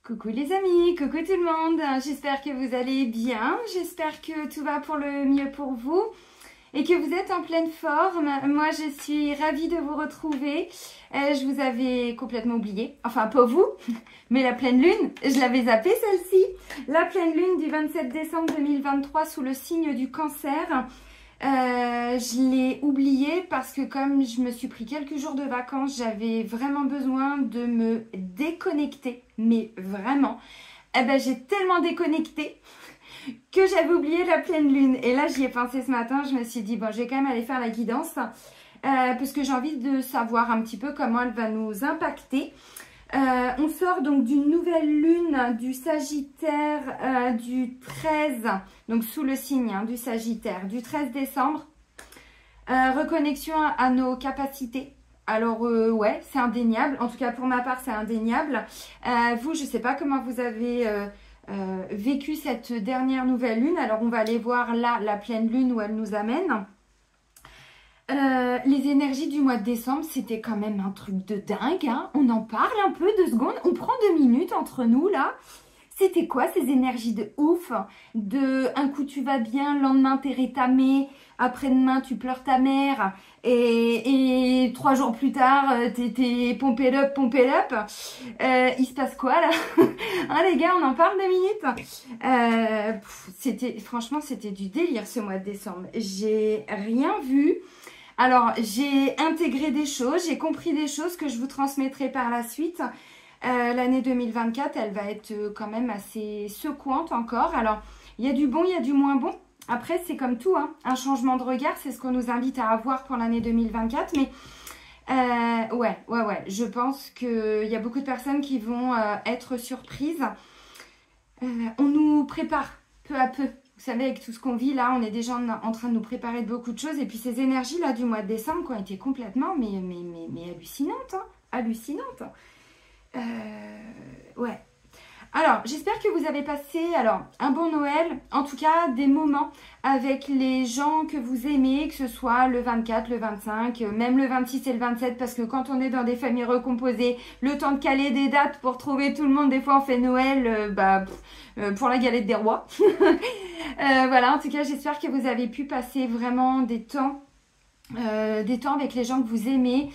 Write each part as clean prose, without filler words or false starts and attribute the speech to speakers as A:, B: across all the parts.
A: Coucou les amis, coucou tout le monde, j'espère que vous allez bien, j'espère que tout va pour le mieux pour vous et que vous êtes en pleine forme. Moi je suis ravie de vous retrouver, je vous avais complètement oublié, enfin pas vous, mais la pleine lune, je l'avais zappée celle-ci. La pleine lune du 27 décembre 2023 sous le signe du cancer. Je l'ai oublié parce que comme je me suis pris quelques jours de vacances, j'avais vraiment besoin de me déconnecter, mais vraiment. J'ai tellement déconnecté que j'avais oublié la pleine lune. Et là, j'y ai pensé ce matin, je me suis dit, bon, je vais quand même aller faire la guidance parce que j'ai envie de savoir un petit peu comment elle va nous impacter. On sort donc d'une nouvelle lune du Sagittaire du 13, donc sous le signe du Sagittaire, du 13 décembre. Reconnexion à nos capacités. Alors ouais, c'est indéniable. En tout cas pour ma part, c'est indéniable. Vous, je ne sais pas comment vous avez vécu cette dernière nouvelle lune. Alors on va aller voir là la pleine lune où elle nous amène. Les énergies du mois de décembre, c'était quand même un truc de dingue, hein. On en parle un peu, 2 secondes, on prend 2 minutes entre nous là. C'était quoi ces énergies de ouf? De un coup tu vas bien, le lendemain t'es rétamé, après-demain tu pleures ta mère et 3 jours plus tard t'es pompé up. Il se passe quoi là? Hein, les gars, on en parle 2 minutes. Franchement c'était du délire ce mois de décembre. J'ai rien vu. Alors, j'ai intégré des choses, j'ai compris des choses que je vous transmettrai par la suite. L'année 2024, elle va être quand même assez secouante encore. Alors, il y a du bon, il y a du moins bon. Après, c'est comme tout, hein. Un changement de regard, c'est ce qu'on nous invite à avoir pour l'année 2024. Mais ouais. Je pense qu'il y a beaucoup de personnes qui vont être surprises. On nous prépare peu à peu. Vous savez, avec tout ce qu'on vit là, on est déjà en train de nous préparer de beaucoup de choses. Et puis ces énergies là du mois de décembre qui ont été complètement mais hallucinantes. Hein, hallucinantes. Ouais. Alors, j'espère que vous avez passé un bon Noël. En tout cas, des moments avec les gens que vous aimez, que ce soit le 24, le 25, même le 26 et le 27. Parce que quand on est dans des familles recomposées, le temps de caler des dates pour trouver tout le monde, des fois on fait Noël pour la galette des rois. Voilà, en tout cas, j'espère que vous avez pu passer vraiment des temps avec les gens que vous aimez,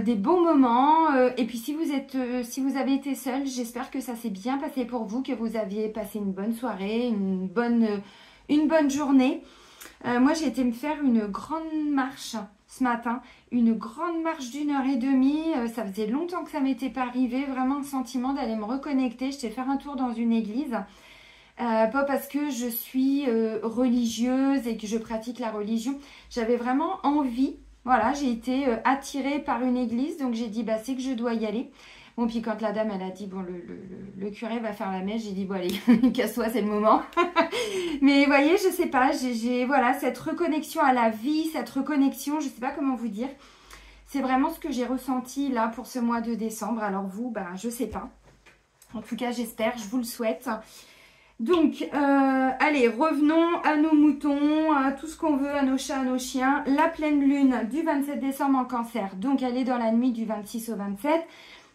A: des bons moments. Et puis si vous avez été seul, j'espère que ça s'est bien passé pour vous, que vous aviez passé une bonne soirée, une bonne journée. Moi, j'ai été me faire une grande marche ce matin, une grande marche d'1h30. Ça faisait longtemps que ça m'était pas arrivé, vraiment un sentiment d'aller me reconnecter. J'étais faire un tour dans une église. Pas parce que je suis religieuse et que je pratique la religion. J'avais vraiment envie. Voilà, j'ai été attirée par une église. Donc j'ai dit, c'est que je dois y aller. Bon, puis quand la dame, elle a dit, bon, le curé va faire la messe. J'ai dit, bon, allez, casse-toi, c'est le moment. Mais vous voyez, je sais pas. Voilà, cette reconnexion à la vie, cette reconnexion, je sais pas comment vous dire. C'est vraiment ce que j'ai ressenti là pour ce mois de décembre. Alors vous, je sais pas. En tout cas, j'espère, je vous le souhaite. Donc, allez, revenons à nos moutons, à tout ce qu'on veut, à nos chats, à nos chiens. La pleine lune du 27 décembre en cancer. Donc, elle est dans la nuit du 26 au 27,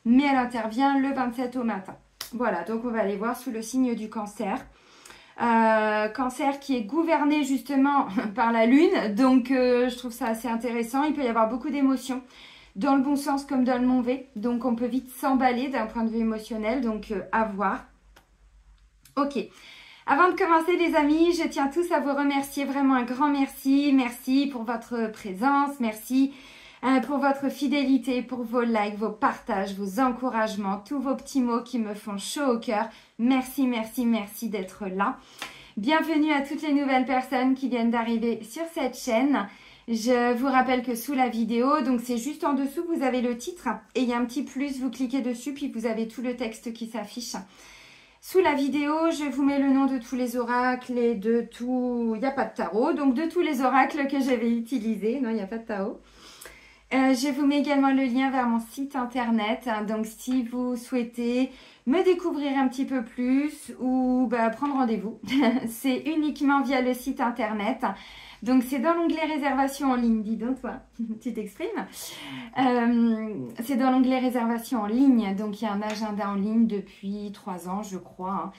A: mais elle intervient le 27 au matin. Voilà, donc on va aller voir sous le signe du cancer. Cancer qui est gouverné justement par la lune. Donc, je trouve ça assez intéressant. Il peut y avoir beaucoup d'émotions, dans le bon sens comme dans le mauvais. Donc, on peut vite s'emballer d'un point de vue émotionnel. Donc, à voir. Ok, avant de commencer les amis, je tiens tous à vous remercier, vraiment un grand merci. Merci pour votre présence, merci pour votre fidélité, pour vos likes, vos partages, vos encouragements, tous vos petits mots qui me font chaud au cœur. Merci d'être là. Bienvenue à toutes les nouvelles personnes qui viennent d'arriver sur cette chaîne. Je vous rappelle que sous la vidéo, donc c'est juste en dessous, vous avez le titre et il y a un petit plus, vous cliquez dessus puis vous avez tout le texte qui s'affiche. Sous la vidéo, je vous mets le nom de tous les oracles et de tout... Il n'y a pas de tarot, donc de tous les oracles que j'avais utilisés. Non, il n'y a pas de tarot. Je vous mets également le lien vers mon site internet. Hein, donc, si vous souhaitez me découvrir un petit peu plus ou prendre rendez-vous, c'est uniquement via le site internet. Donc, c'est dans l'onglet réservation en ligne. Dis donc, toi, tu t'exprimes. C'est dans l'onglet réservation en ligne. Donc, il y a un agenda en ligne depuis 3 ans, je crois.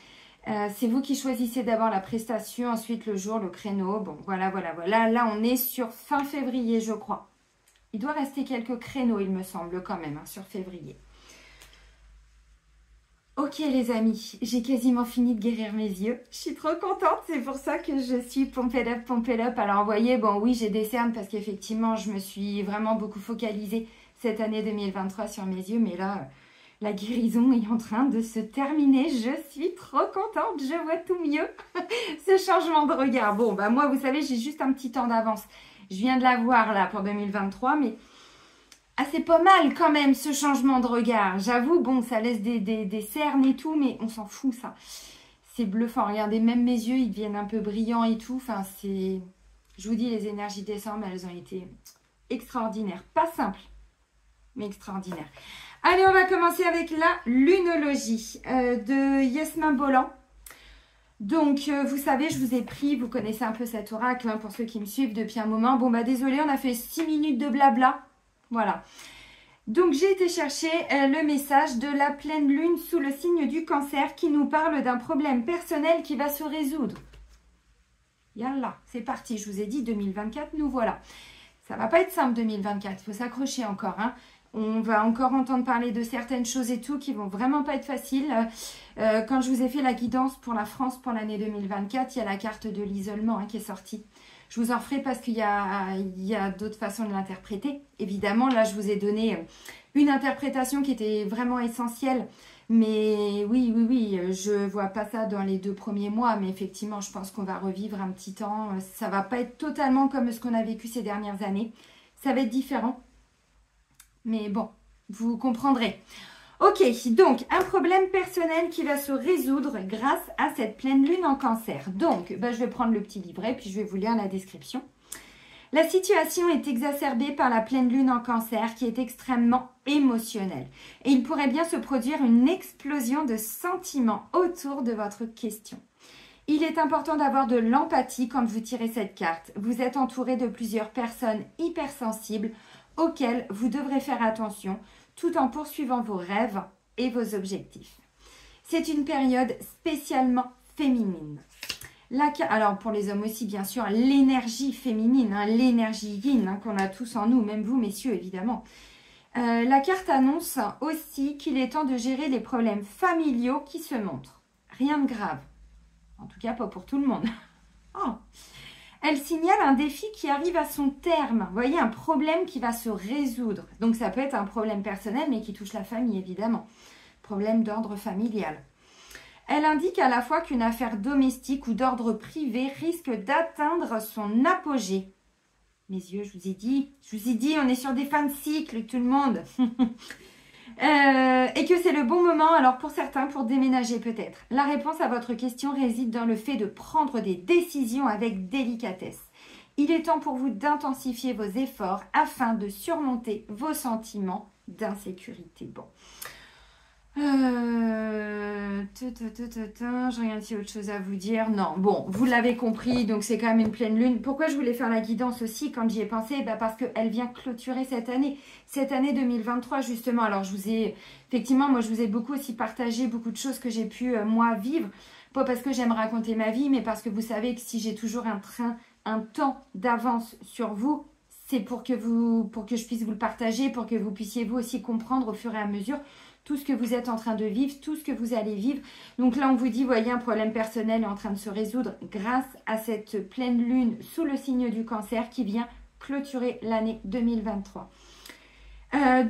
A: Hein. C'est vous qui choisissez d'abord la prestation, ensuite le jour, le créneau. Bon, voilà. Là, on est sur fin février, je crois. Il doit rester quelques créneaux, il me semble, quand même, hein, sur février. Ok, les amis, j'ai quasiment fini de guérir mes yeux. Je suis trop contente, c'est pour ça que je suis pompée up. Alors, vous voyez, bon, oui, j'ai des cernes parce qu'effectivement, je me suis vraiment beaucoup focalisée cette année 2023 sur mes yeux. Mais là, la guérison est en train de se terminer. Je suis trop contente, je vois tout mieux. Ce changement de regard. Bon, moi, vous savez, j'ai juste un petit temps d'avance. Je viens de la voir là pour 2023, mais c'est pas mal quand même ce changement de regard. J'avoue, bon, ça laisse des cernes et tout, mais on s'en fout ça. C'est bluffant. Regardez, même mes yeux, ils deviennent un peu brillants et tout. Enfin, c'est... Je vous dis, les énergies décembre, elles ont été extraordinaires. Pas simples, mais extraordinaires. Allez, on va commencer avec la lunologie de Yasmin Bolland. Donc, vous savez, je vous ai pris, vous connaissez un peu cet oracle, hein, pour ceux qui me suivent depuis un moment. Bon, désolé, on a fait 6 minutes de blabla. Voilà. Donc, j'ai été chercher le message de la pleine lune sous le signe du cancer qui nous parle d'un problème personnel qui va se résoudre. Yallah, c'est parti. Je vous ai dit 2024, nous voilà. Ça va pas être simple 2024, il faut s'accrocher encore, hein. On va encore entendre parler de certaines choses et tout qui vont vraiment pas être faciles. Quand je vous ai fait la guidance pour la France pour l'année 2024, il y a la carte de l'isolement, hein, qui est sortie. Je vous en ferai parce qu'il y a d'autres façons de l'interpréter. Évidemment, là, je vous ai donné une interprétation qui était vraiment essentielle. Mais oui, je vois pas ça dans les 2 premiers mois. Mais effectivement, je pense qu'on va revivre un petit temps. Ça va pas être totalement comme ce qu'on a vécu ces dernières années. Ça va être différent. Mais bon, vous comprendrez. Ok, donc un problème personnel qui va se résoudre grâce à cette pleine lune en cancer. Donc, je vais prendre le petit livret puis je vais vous lire la description. La situation est exacerbée par la pleine lune en cancer qui est extrêmement émotionnelle. Et il pourrait bien se produire une explosion de sentiments autour de votre question. Il est important d'avoir de l'empathie quand vous tirez cette carte. Vous êtes entouré de plusieurs personnes hypersensibles auxquelles vous devrez faire attention tout en poursuivant vos rêves et vos objectifs. C'est une période spécialement féminine. Alors pour les hommes aussi, bien sûr, l'énergie féminine, hein, l'énergie yin, hein, qu'on a tous en nous, même vous, messieurs, évidemment. La carte annonce aussi qu'il est temps de gérer les problèmes familiaux qui se montrent. Rien de grave. En tout cas, pas pour tout le monde. Oh. Elle signale un défi qui arrive à son terme. Vous voyez, un problème qui va se résoudre. Donc, ça peut être un problème personnel, mais qui touche la famille, évidemment. Problème d'ordre familial. Elle indique à la fois qu'une affaire domestique ou d'ordre privé risque d'atteindre son apogée. Mes yeux, je vous ai dit, on est sur des fins de cycle, tout le monde. Et que c'est le bon moment, alors pour certains, pour déménager peut-être. La réponse à votre question réside dans le fait de prendre des décisions avec délicatesse. Il est temps pour vous d'intensifier vos efforts afin de surmonter vos sentiments d'insécurité. Bon. Je regarde s'il y a autre chose à vous dire. Non, bon, vous l'avez compris, donc c'est quand même une pleine lune. Pourquoi je voulais faire la guidance aussi quand j'y ai pensé? Parce qu'elle vient clôturer cette année 2023 justement. Alors effectivement, moi je vous ai beaucoup aussi partagé beaucoup de choses que j'ai pu moi vivre. Pas parce que j'aime raconter ma vie, mais parce que vous savez que si j'ai toujours un temps d'avance sur vous, c'est pour que je puisse vous le partager, pour que vous puissiez vous aussi comprendre au fur et à mesure tout ce que vous êtes en train de vivre, tout ce que vous allez vivre. Donc là, on vous dit, voyez, un problème personnel est en train de se résoudre grâce à cette pleine lune sous le signe du cancer qui vient clôturer l'année 2023.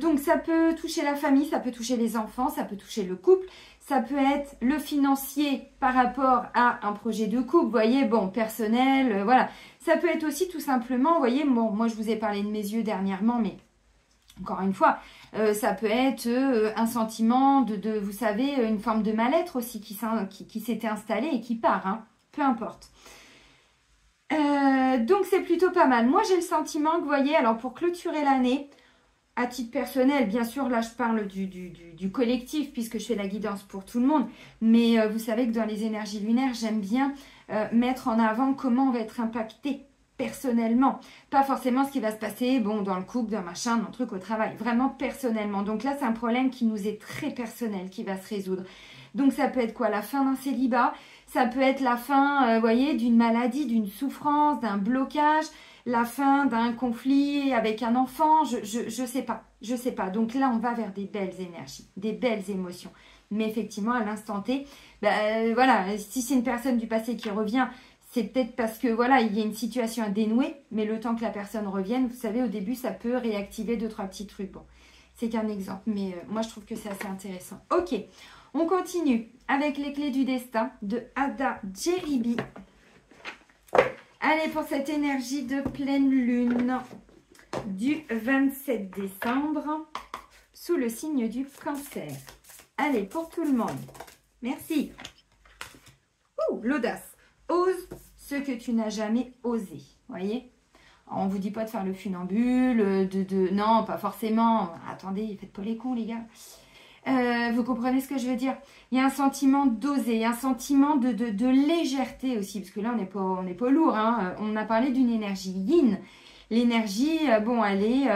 A: Donc ça peut toucher la famille, ça peut toucher les enfants, ça peut toucher le couple, ça peut être le financier par rapport à un projet de couple, vous voyez, bon, personnel, voilà. Ça peut être aussi tout simplement, vous voyez, bon, moi je vous ai parlé de mes yeux dernièrement, mais encore une fois, ça peut être un sentiment vous savez, une forme de mal-être aussi qui s'était installé et qui part, hein, peu importe. Donc c'est plutôt pas mal. Moi j'ai le sentiment que, vous voyez, alors pour clôturer l'année, à titre personnel, bien sûr, là je parle du collectif puisque je fais la guidance pour tout le monde. Mais vous savez que dans les énergies lunaires, j'aime bien mettre en avant comment on va être impacté personnellement. Pas forcément ce qui va se passer bon, dans le couple, dans machin, dans le truc au travail. Vraiment personnellement. Donc là, c'est un problème qui nous est très personnel, qui va se résoudre. Donc ça peut être quoi? La fin d'un célibat. Ça peut être la fin, voyez, d'une maladie, d'une souffrance, d'un blocage. La fin d'un conflit avec un enfant. Je sais pas. Je sais pas. Donc là, on va vers des belles énergies, des belles émotions. Mais effectivement, à l'instant T, voilà, si c'est une personne du passé qui revient, c'est peut-être parce que voilà, il y a une situation à dénouer, mais le temps que la personne revienne, vous savez, au début, ça peut réactiver 2-3 petits trucs. Bon, c'est qu'un exemple, mais moi, je trouve que c'est assez intéressant. Ok, on continue avec les clés du destin de Ada Jeribi. Allez, pour cette énergie de pleine lune du 27 décembre, sous le signe du Cancer. Allez, pour tout le monde. Merci. Ouh, l'audace. Ose ce que tu n'as jamais osé. Voyez? On ne vous dit pas de faire le funambule, non, pas forcément. Attendez, faites pas les cons, les gars. Vous comprenez ce que je veux dire? Il y a un sentiment d'oser, un sentiment de légèreté aussi, parce que là, on n'est pas lourd. Hein. On a parlé d'une énergie yin. L'énergie, bon, elle est...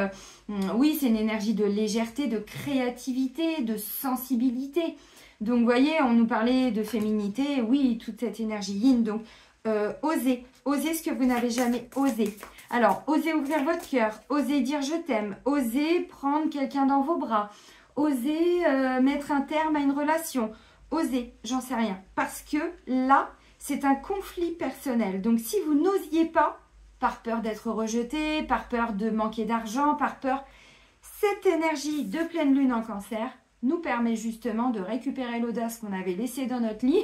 A: oui, c'est une énergie de légèreté, de créativité, de sensibilité. Donc, vous voyez, on nous parlait de féminité. Oui, toute cette énergie yin. Donc, osez. Osez ce que vous n'avez jamais osé. Alors, osez ouvrir votre cœur. Osez dire je t'aime. Osez prendre quelqu'un dans vos bras. Osez mettre un terme à une relation. Osez, j'en sais rien. Parce que là, c'est un conflit personnel. Donc, si vous n'osiez pas, par peur d'être rejeté, par peur de manquer d'argent, par peur, cette énergie de pleine lune en Cancer nous permet justement de récupérer l'audace qu'on avait laissée dans notre lit.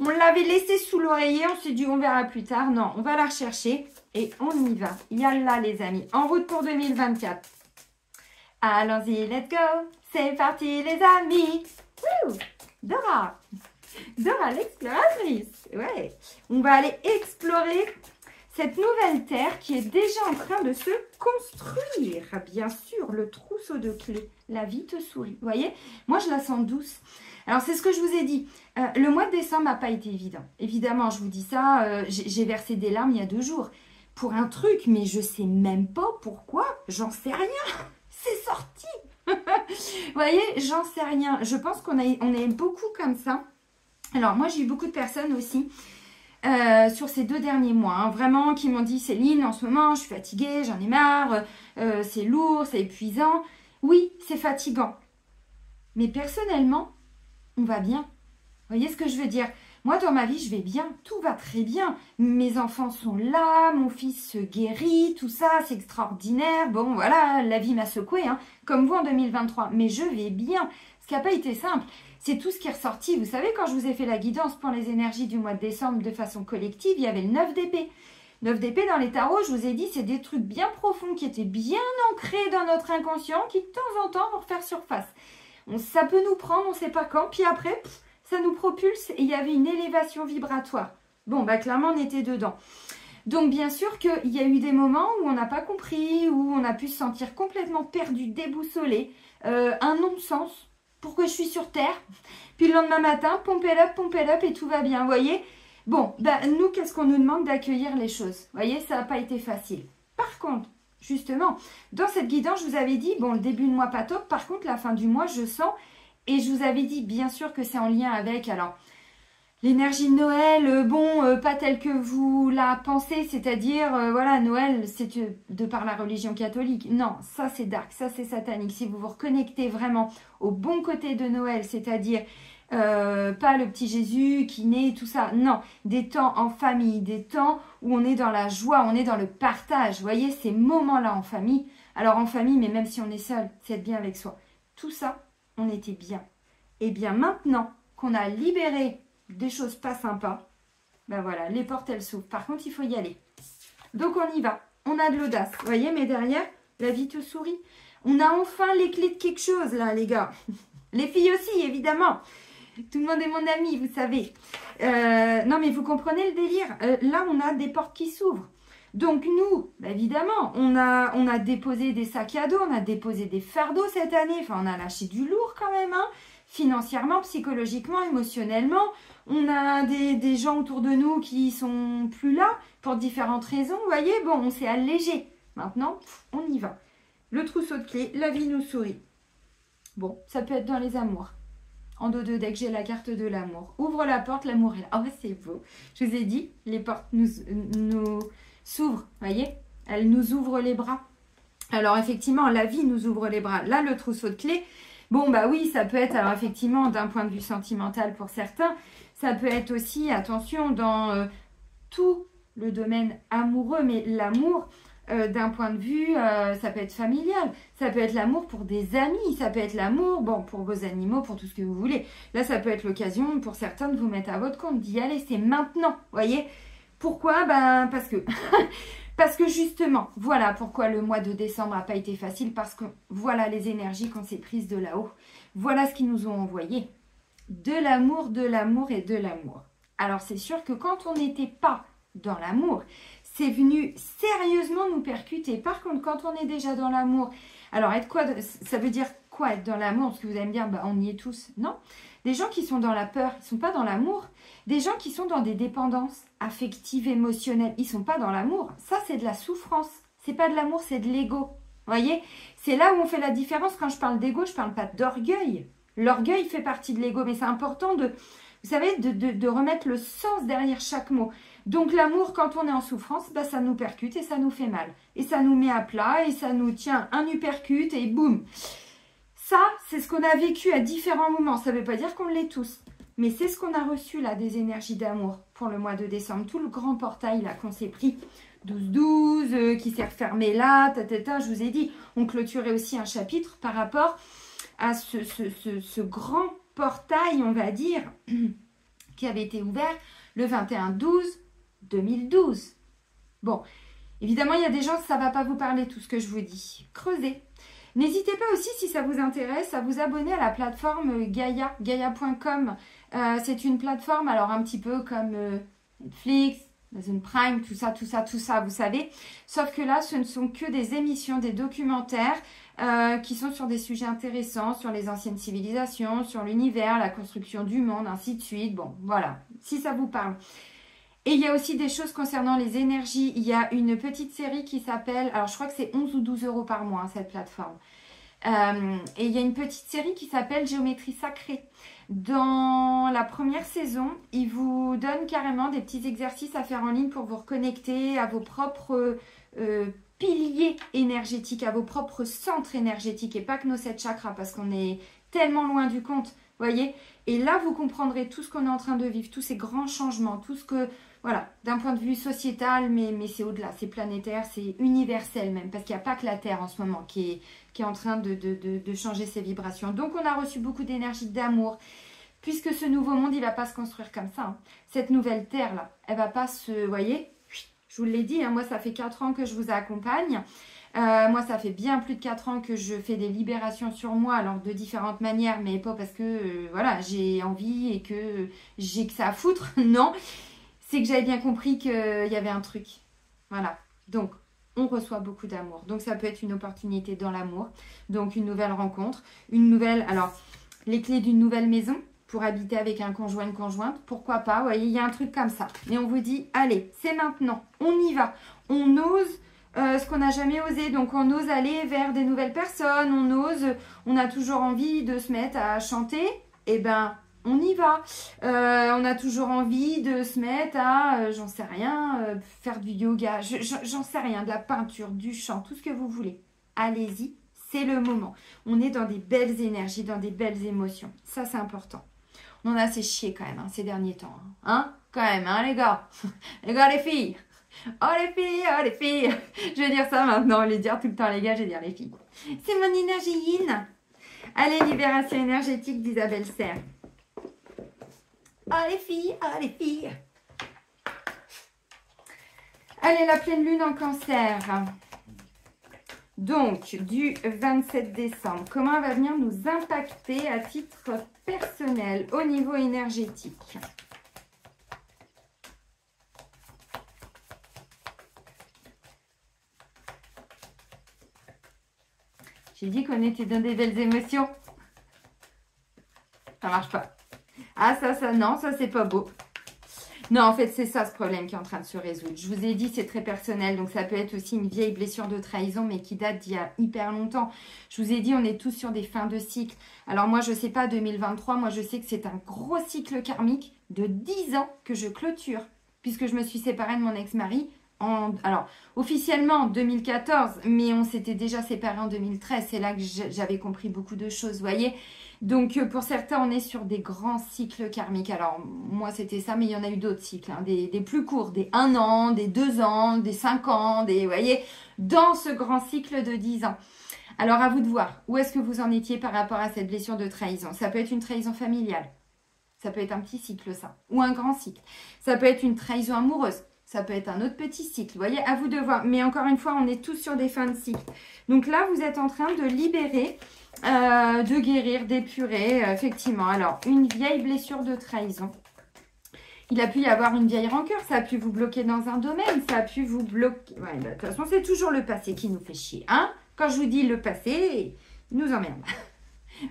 A: On l'avait laissée sous l'oreiller, on s'est dit on verra plus tard. Non, on va la rechercher et on y va. Yallah les amis, en route pour 2024. Allons-y, let's go. C'est parti les amis. Wouh, Dora l'exploratrice. Ouais, on va aller explorer cette nouvelle terre qui est déjà en train de se construire. Bien sûr, le trousseau de clés. La vie te sourit. Vous voyez? Moi, je la sens douce. Alors, c'est ce que je vous ai dit. Le mois de décembre n'a pas été évident. Évidemment, je vous dis ça. J'ai versé des larmes il y a 2 jours. Pour un truc, mais je sais même pas pourquoi. J'en sais rien. C'est sorti. Vous voyez? J'en sais rien. Je pense qu'on est beaucoup comme ça. Alors, moi, j'ai eu beaucoup de personnes aussi sur ces 2 derniers mois, hein, vraiment, qui m'ont dit Céline, en ce moment, je suis fatiguée, j'en ai marre, c'est lourd, c'est épuisant. Oui, c'est fatigant. Mais personnellement, on va bien. Vous voyez ce que je veux dire? Moi, dans ma vie, je vais bien. Tout va très bien. Mes enfants sont là, mon fils se guérit, tout ça, c'est extraordinaire. Bon, voilà, la vie m'a secoué, hein, comme vous en 2023. Mais je vais bien. Ce qui n'a pas été simple, c'est tout ce qui est ressorti. Vous savez, quand je vous ai fait la guidance pour les énergies du mois de décembre de façon collective, il y avait le 9 d'épée. 9 d'épée dans les tarots, je vous ai dit, c'est des trucs bien profonds qui étaient bien ancrés dans notre inconscient qui, de temps en temps, vont refaire surface. Ça peut nous prendre, on ne sait pas quand, puis après, ça nous propulse et il y avait une élévation vibratoire. Bon, bah clairement, on était dedans. Donc, bien sûr qu'il y a eu des moments où on n'a pas compris, où on a pu se sentir complètement perdu, déboussolé, un non-sens. Pourquoi je suis sur Terre? Puis le lendemain matin, pompe it up et tout va bien, vous voyez? Bon, ben, nous, qu'est-ce qu'on nous demande? D'accueillir les choses. Vous voyez, ça n'a pas été facile. Par contre, justement, dans cette guidance, je vous avais dit, bon, le début de mois pas top, par contre, la fin du mois, je sens, et je vous avais dit, bien sûr que c'est en lien avec, alors, l'énergie de Noël, bon, pas telle que vous la pensez, c'est-à-dire, voilà, Noël, c'est de par la religion catholique. Non, ça c'est dark, ça c'est satanique. Si vous vous reconnectez vraiment au bon côté de Noël, c'est-à-dire pas le petit Jésus qui naît, tout ça. Non, des temps en famille, des temps où on est dans la joie, on est dans le partage. Vous voyez, ces moments-là en famille. Alors en famille, mais même si on est seul, c'est être bien avec soi. Tout ça, on était bien. Et bien maintenant qu'on a libéré des choses pas sympas, ben voilà, les portes elles s'ouvrent. Par contre, il faut y aller. Donc on y va. On a de l'audace. Vous voyez, mais derrière, la vie te sourit. On a enfin les clés de quelque chose là, les gars. Les filles aussi, évidemment. Tout le monde est mon ami, vous savez. Non, mais vous comprenez le délire. Là, on a des portes qui s'ouvrent. Donc nous, bah, évidemment, on a déposé des sacs à dos, on a déposé des fardeaux cette année, enfin on a lâché du lourd quand même, hein, financièrement, psychologiquement, émotionnellement. On a des gens autour de nous qui sont plus là pour différentes raisons, vous voyez, bon, on s'est allégé. Maintenant, on y va. Le trousseau de clés, la vie nous sourit. Bon, ça peut être dans les amours. En dos de deck, j'ai la carte de l'amour. Ouvre la porte, l'amour est là. Oh, c'est beau. Je vous ai dit, les portes nous s'ouvrent, voyez. Elles nous ouvrent les bras. Alors, effectivement, la vie nous ouvre les bras. Là, le trousseau de clés, bon, bah oui, ça peut être, alors effectivement, d'un point de vue sentimental pour certains, ça peut être aussi, attention, dans tout le domaine amoureux, mais l'amour, d'un point de vue, ça peut être familial, ça peut être l'amour pour des amis, ça peut être l'amour, bon, pour vos animaux, pour tout ce que vous voulez. Là, ça peut être l'occasion pour certains de vous mettre à votre compte, d'y aller, c'est maintenant, voyez. Pourquoi? Ben, parce que... Parce que justement, voilà pourquoi le mois de décembre n'a pas été facile, parce que voilà les énergies qu'on s'est prises de là-haut. Voilà ce qu'ils nous ont envoyé. De l'amour et de l'amour. Alors c'est sûr que quand on n'était pas dans l'amour, c'est venu sérieusement nous percuter. Par contre, quand on est déjà dans l'amour, alors être quoi, ça veut dire quoi être dans l'amour? Parce que vous allez me dire, bah, on y est tous. Non. Des gens qui sont dans la peur, ils ne sont pas dans l'amour. Des gens qui sont dans des dépendances affectives, émotionnelles, ils ne sont pas dans l'amour. Ça, c'est de la souffrance. C'est pas de l'amour, c'est de l'ego. Vous voyez? C'est là où on fait la différence. Quand je parle d'ego, je ne parle pas d'orgueil. L'orgueil fait partie de l'ego, mais c'est important de, vous savez, de remettre le sens derrière chaque mot. Donc l'amour, quand on est en souffrance, bah, ça nous percute et ça nous fait mal. Et ça nous met à plat et ça nous tient un uppercut et boum. Ça, c'est ce qu'on a vécu à différents moments. Ça ne veut pas dire qu'on l'est tous. Mais c'est ce qu'on a reçu là, des énergies d'amour pour le mois de décembre. Tout le grand portail là qu'on s'est pris. 12-12, qui s'est refermé là, je vous ai dit. On clôturait aussi un chapitre par rapport à ce grand portail, on va dire, qui avait été ouvert le 21-12-2012. Bon, évidemment, il y a des gens que ça ne va pas vous parler tout ce que je vous dis. Creusez. N'hésitez pas aussi, si ça vous intéresse, à vous abonner à la plateforme Gaia, gaia.com. C'est une plateforme, alors un petit peu comme Netflix, Amazon Prime, tout ça, vous savez. Sauf que là, ce ne sont que des émissions, des documentaires qui sont sur des sujets intéressants, sur les anciennes civilisations, sur l'univers, la construction du monde, ainsi de suite. Bon, voilà, si ça vous parle. Et il y a aussi des choses concernant les énergies. Il y a une petite série qui s'appelle, alors je crois que c'est 11 ou 12 euros par mois, hein, cette plateforme. Et il y a une petite série qui s'appelle Géométrie sacrée. Dans la première saison, ils vous donnent carrément des petits exercices à faire en ligne pour vous reconnecter à vos propres piliers énergétiques, à vos propres centres énergétiques et pas que nos 7 chakras parce qu'on est tellement loin du compte, voyez. Et là, vous comprendrez tout ce qu'on est en train de vivre, tous ces grands changements, tout ce que, voilà, d'un point de vue sociétal, mais c'est au-delà, c'est planétaire, c'est universel même, parce qu'il n'y a pas que la Terre en ce moment qui est en train de changer ses vibrations. Donc, on a reçu beaucoup d'énergie d'amour, puisque ce nouveau monde, il ne va pas se construire comme ça. Hein. Cette nouvelle Terre-là, elle ne va pas se, voyez, je vous l'ai dit, hein, moi, ça fait 4 ans que je vous accompagne. Moi, ça fait bien plus de 4 ans que je fais des libérations sur moi, alors de différentes manières, mais pas parce que, voilà, j'ai envie et que j'ai que ça à foutre, non. C'est que j'avais bien compris qu'il y avait un truc. Voilà. Donc, on reçoit beaucoup d'amour. Donc, ça peut être une opportunité dans l'amour. Donc, une nouvelle rencontre. Une nouvelle... Alors, les clés d'une nouvelle maison pour habiter avec un conjoint, une conjointe. Pourquoi pas? Vous voyez, il y a un truc comme ça. Et on vous dit, allez, c'est maintenant. On y va. On ose ce qu'on n'a jamais osé. Donc, on ose aller vers des nouvelles personnes. On a toujours envie de se mettre à chanter. Eh ben... on y va. On a toujours envie de se mettre à, j'en sais rien, faire du yoga, j'en sais rien, de la peinture, du chant, tout ce que vous voulez. Allez-y, c'est le moment. On est dans des belles énergies, dans des belles émotions. Ça, c'est important. On en a assez chié quand même ces derniers temps. Hein, quand même, hein, les gars. Les gars, les filles. Oh, les filles, oh, les filles. Je vais dire ça maintenant, je vais dire tout le temps, les gars, je vais dire les filles. C'est mon énergie yin. Allez, libération énergétique d'Isabelle Serre. Ah les filles, ah les filles. Allez, la pleine lune en cancer. Donc, du 27 décembre, comment elle va venir nous impacter à titre personnel au niveau énergétique? J'ai dit qu'on était dans des belles émotions. Ça marche pas. Ah, non, ça, c'est pas beau. Non, en fait, c'est ça ce problème qui est en train de se résoudre. Je vous ai dit, c'est très personnel. Donc, ça peut être aussi une vieille blessure de trahison, mais qui date d'il y a hyper longtemps. Je vous ai dit, on est tous sur des fins de cycle. Alors, moi, je sais pas, 2023, moi, je sais que c'est un gros cycle karmique de 10 ans que je clôture. Puisque je me suis séparée de mon ex-mari. Alors, officiellement en 2014, mais on s'était déjà séparés en 2013. C'est là que j'avais compris beaucoup de choses, vous voyez. Donc, pour certains, on est sur des grands cycles karmiques. Alors, moi, c'était ça, mais il y en a eu d'autres cycles, hein, des plus courts, des 1 an, des 2 ans, des 5 ans, vous voyez, dans ce grand cycle de 10 ans. Alors, à vous de voir, où est-ce que vous en étiez par rapport à cette blessure de trahison? Ça peut être une trahison familiale. Ça peut être un petit cycle, ça. Ou un grand cycle. Ça peut être une trahison amoureuse. Ça peut être un autre petit cycle. Vous voyez, à vous de voir. Mais encore une fois, on est tous sur des fins de cycle. Donc là, vous êtes en train de libérer, de guérir, d'épurer, effectivement. Alors, une vieille blessure de trahison. Il a pu y avoir une vieille rancœur. Ça a pu vous bloquer dans un domaine. Ça a pu vous bloquer. Ouais, bah, de toute façon, c'est toujours le passé qui nous fait chier. Hein, quand je vous dis le passé, il nous emmerde.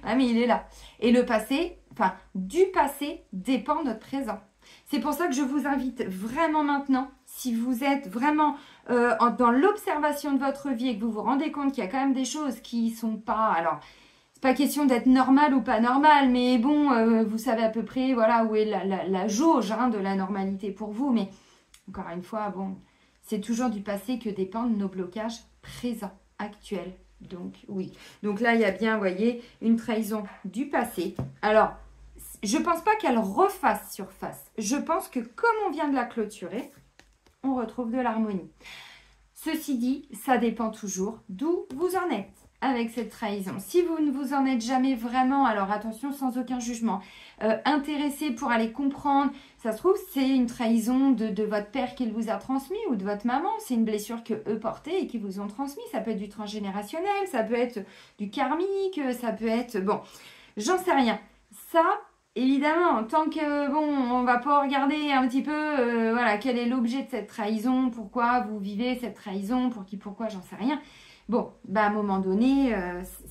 A: Ah, mais il est là. Et le passé, enfin, du passé dépend notre présent. C'est pour ça que je vous invite vraiment maintenant, si vous êtes vraiment dans l'observation de votre vie et que vous vous rendez compte qu'il y a quand même des choses qui ne sont pas... Alors, c'est pas question d'être normal ou pas normal, mais bon, vous savez à peu près voilà, où est la jauge hein, de la normalité pour vous. Mais encore une fois, bon, c'est toujours du passé que dépendent nos blocages présents, actuels. Donc, oui. Donc là, il y a bien, vous voyez, une trahison du passé. Alors, je ne pense pas qu'elle refasse surface. Je pense que comme on vient de la clôturer, on retrouve de l'harmonie. Ceci dit, ça dépend toujours d'où vous en êtes avec cette trahison. Si vous ne vous en êtes jamais vraiment, alors attention, sans aucun jugement, intéressé pour aller comprendre, ça se trouve, c'est une trahison de votre père qui vous a transmis ou de votre maman. C'est une blessure que eux portaient et qui vous ont transmis. Ça peut être du transgénérationnel, ça peut être du karmique, ça peut être... Bon, j'en sais rien. Ça... Évidemment, tant que, bon, on va pas regarder un petit peu, voilà, quel est l'objet de cette trahison, pourquoi vous vivez cette trahison, pour qui, pourquoi, j'en sais rien. Bon, bah à un moment donné,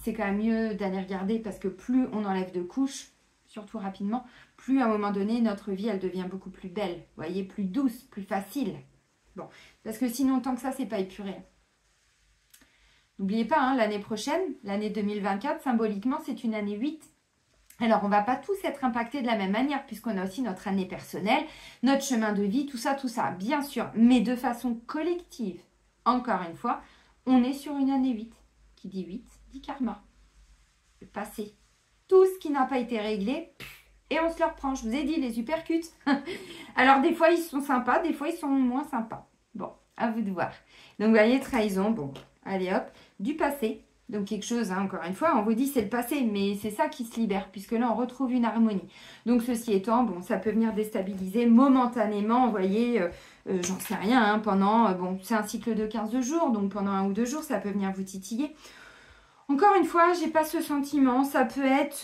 A: c'est quand même mieux d'aller regarder parce que plus on enlève de couches, surtout rapidement, plus à un moment donné, notre vie, elle devient beaucoup plus belle, vous voyez, plus douce, plus facile. Bon, parce que sinon, tant que ça, c'est pas épuré. N'oubliez pas, hein, l'année prochaine, l'année 2024, symboliquement, c'est une année 8. Alors, on ne va pas tous être impactés de la même manière puisqu'on a aussi notre année personnelle, notre chemin de vie, tout ça, bien sûr. Mais de façon collective, encore une fois, on est sur une année 8. Qui dit 8, dit karma. Le passé. Tout ce qui n'a pas été réglé, et on se le reprend. Je vous ai dit, les uppercuts. Alors, des fois, ils sont sympas, des fois, ils sont moins sympas. Bon, à vous de voir. Donc, vous voyez, trahison, bon, allez hop, du passé. Donc quelque chose, hein, encore une fois, on vous dit c'est le passé, mais c'est ça qui se libère, puisque là on retrouve une harmonie. Donc ceci étant, bon, ça peut venir déstabiliser momentanément, vous voyez, j'en sais rien, hein, pendant, bon, c'est un cycle de 15 jours, donc pendant 1 ou 2 jours, ça peut venir vous titiller. Encore une fois, j'ai pas ce sentiment, ça peut être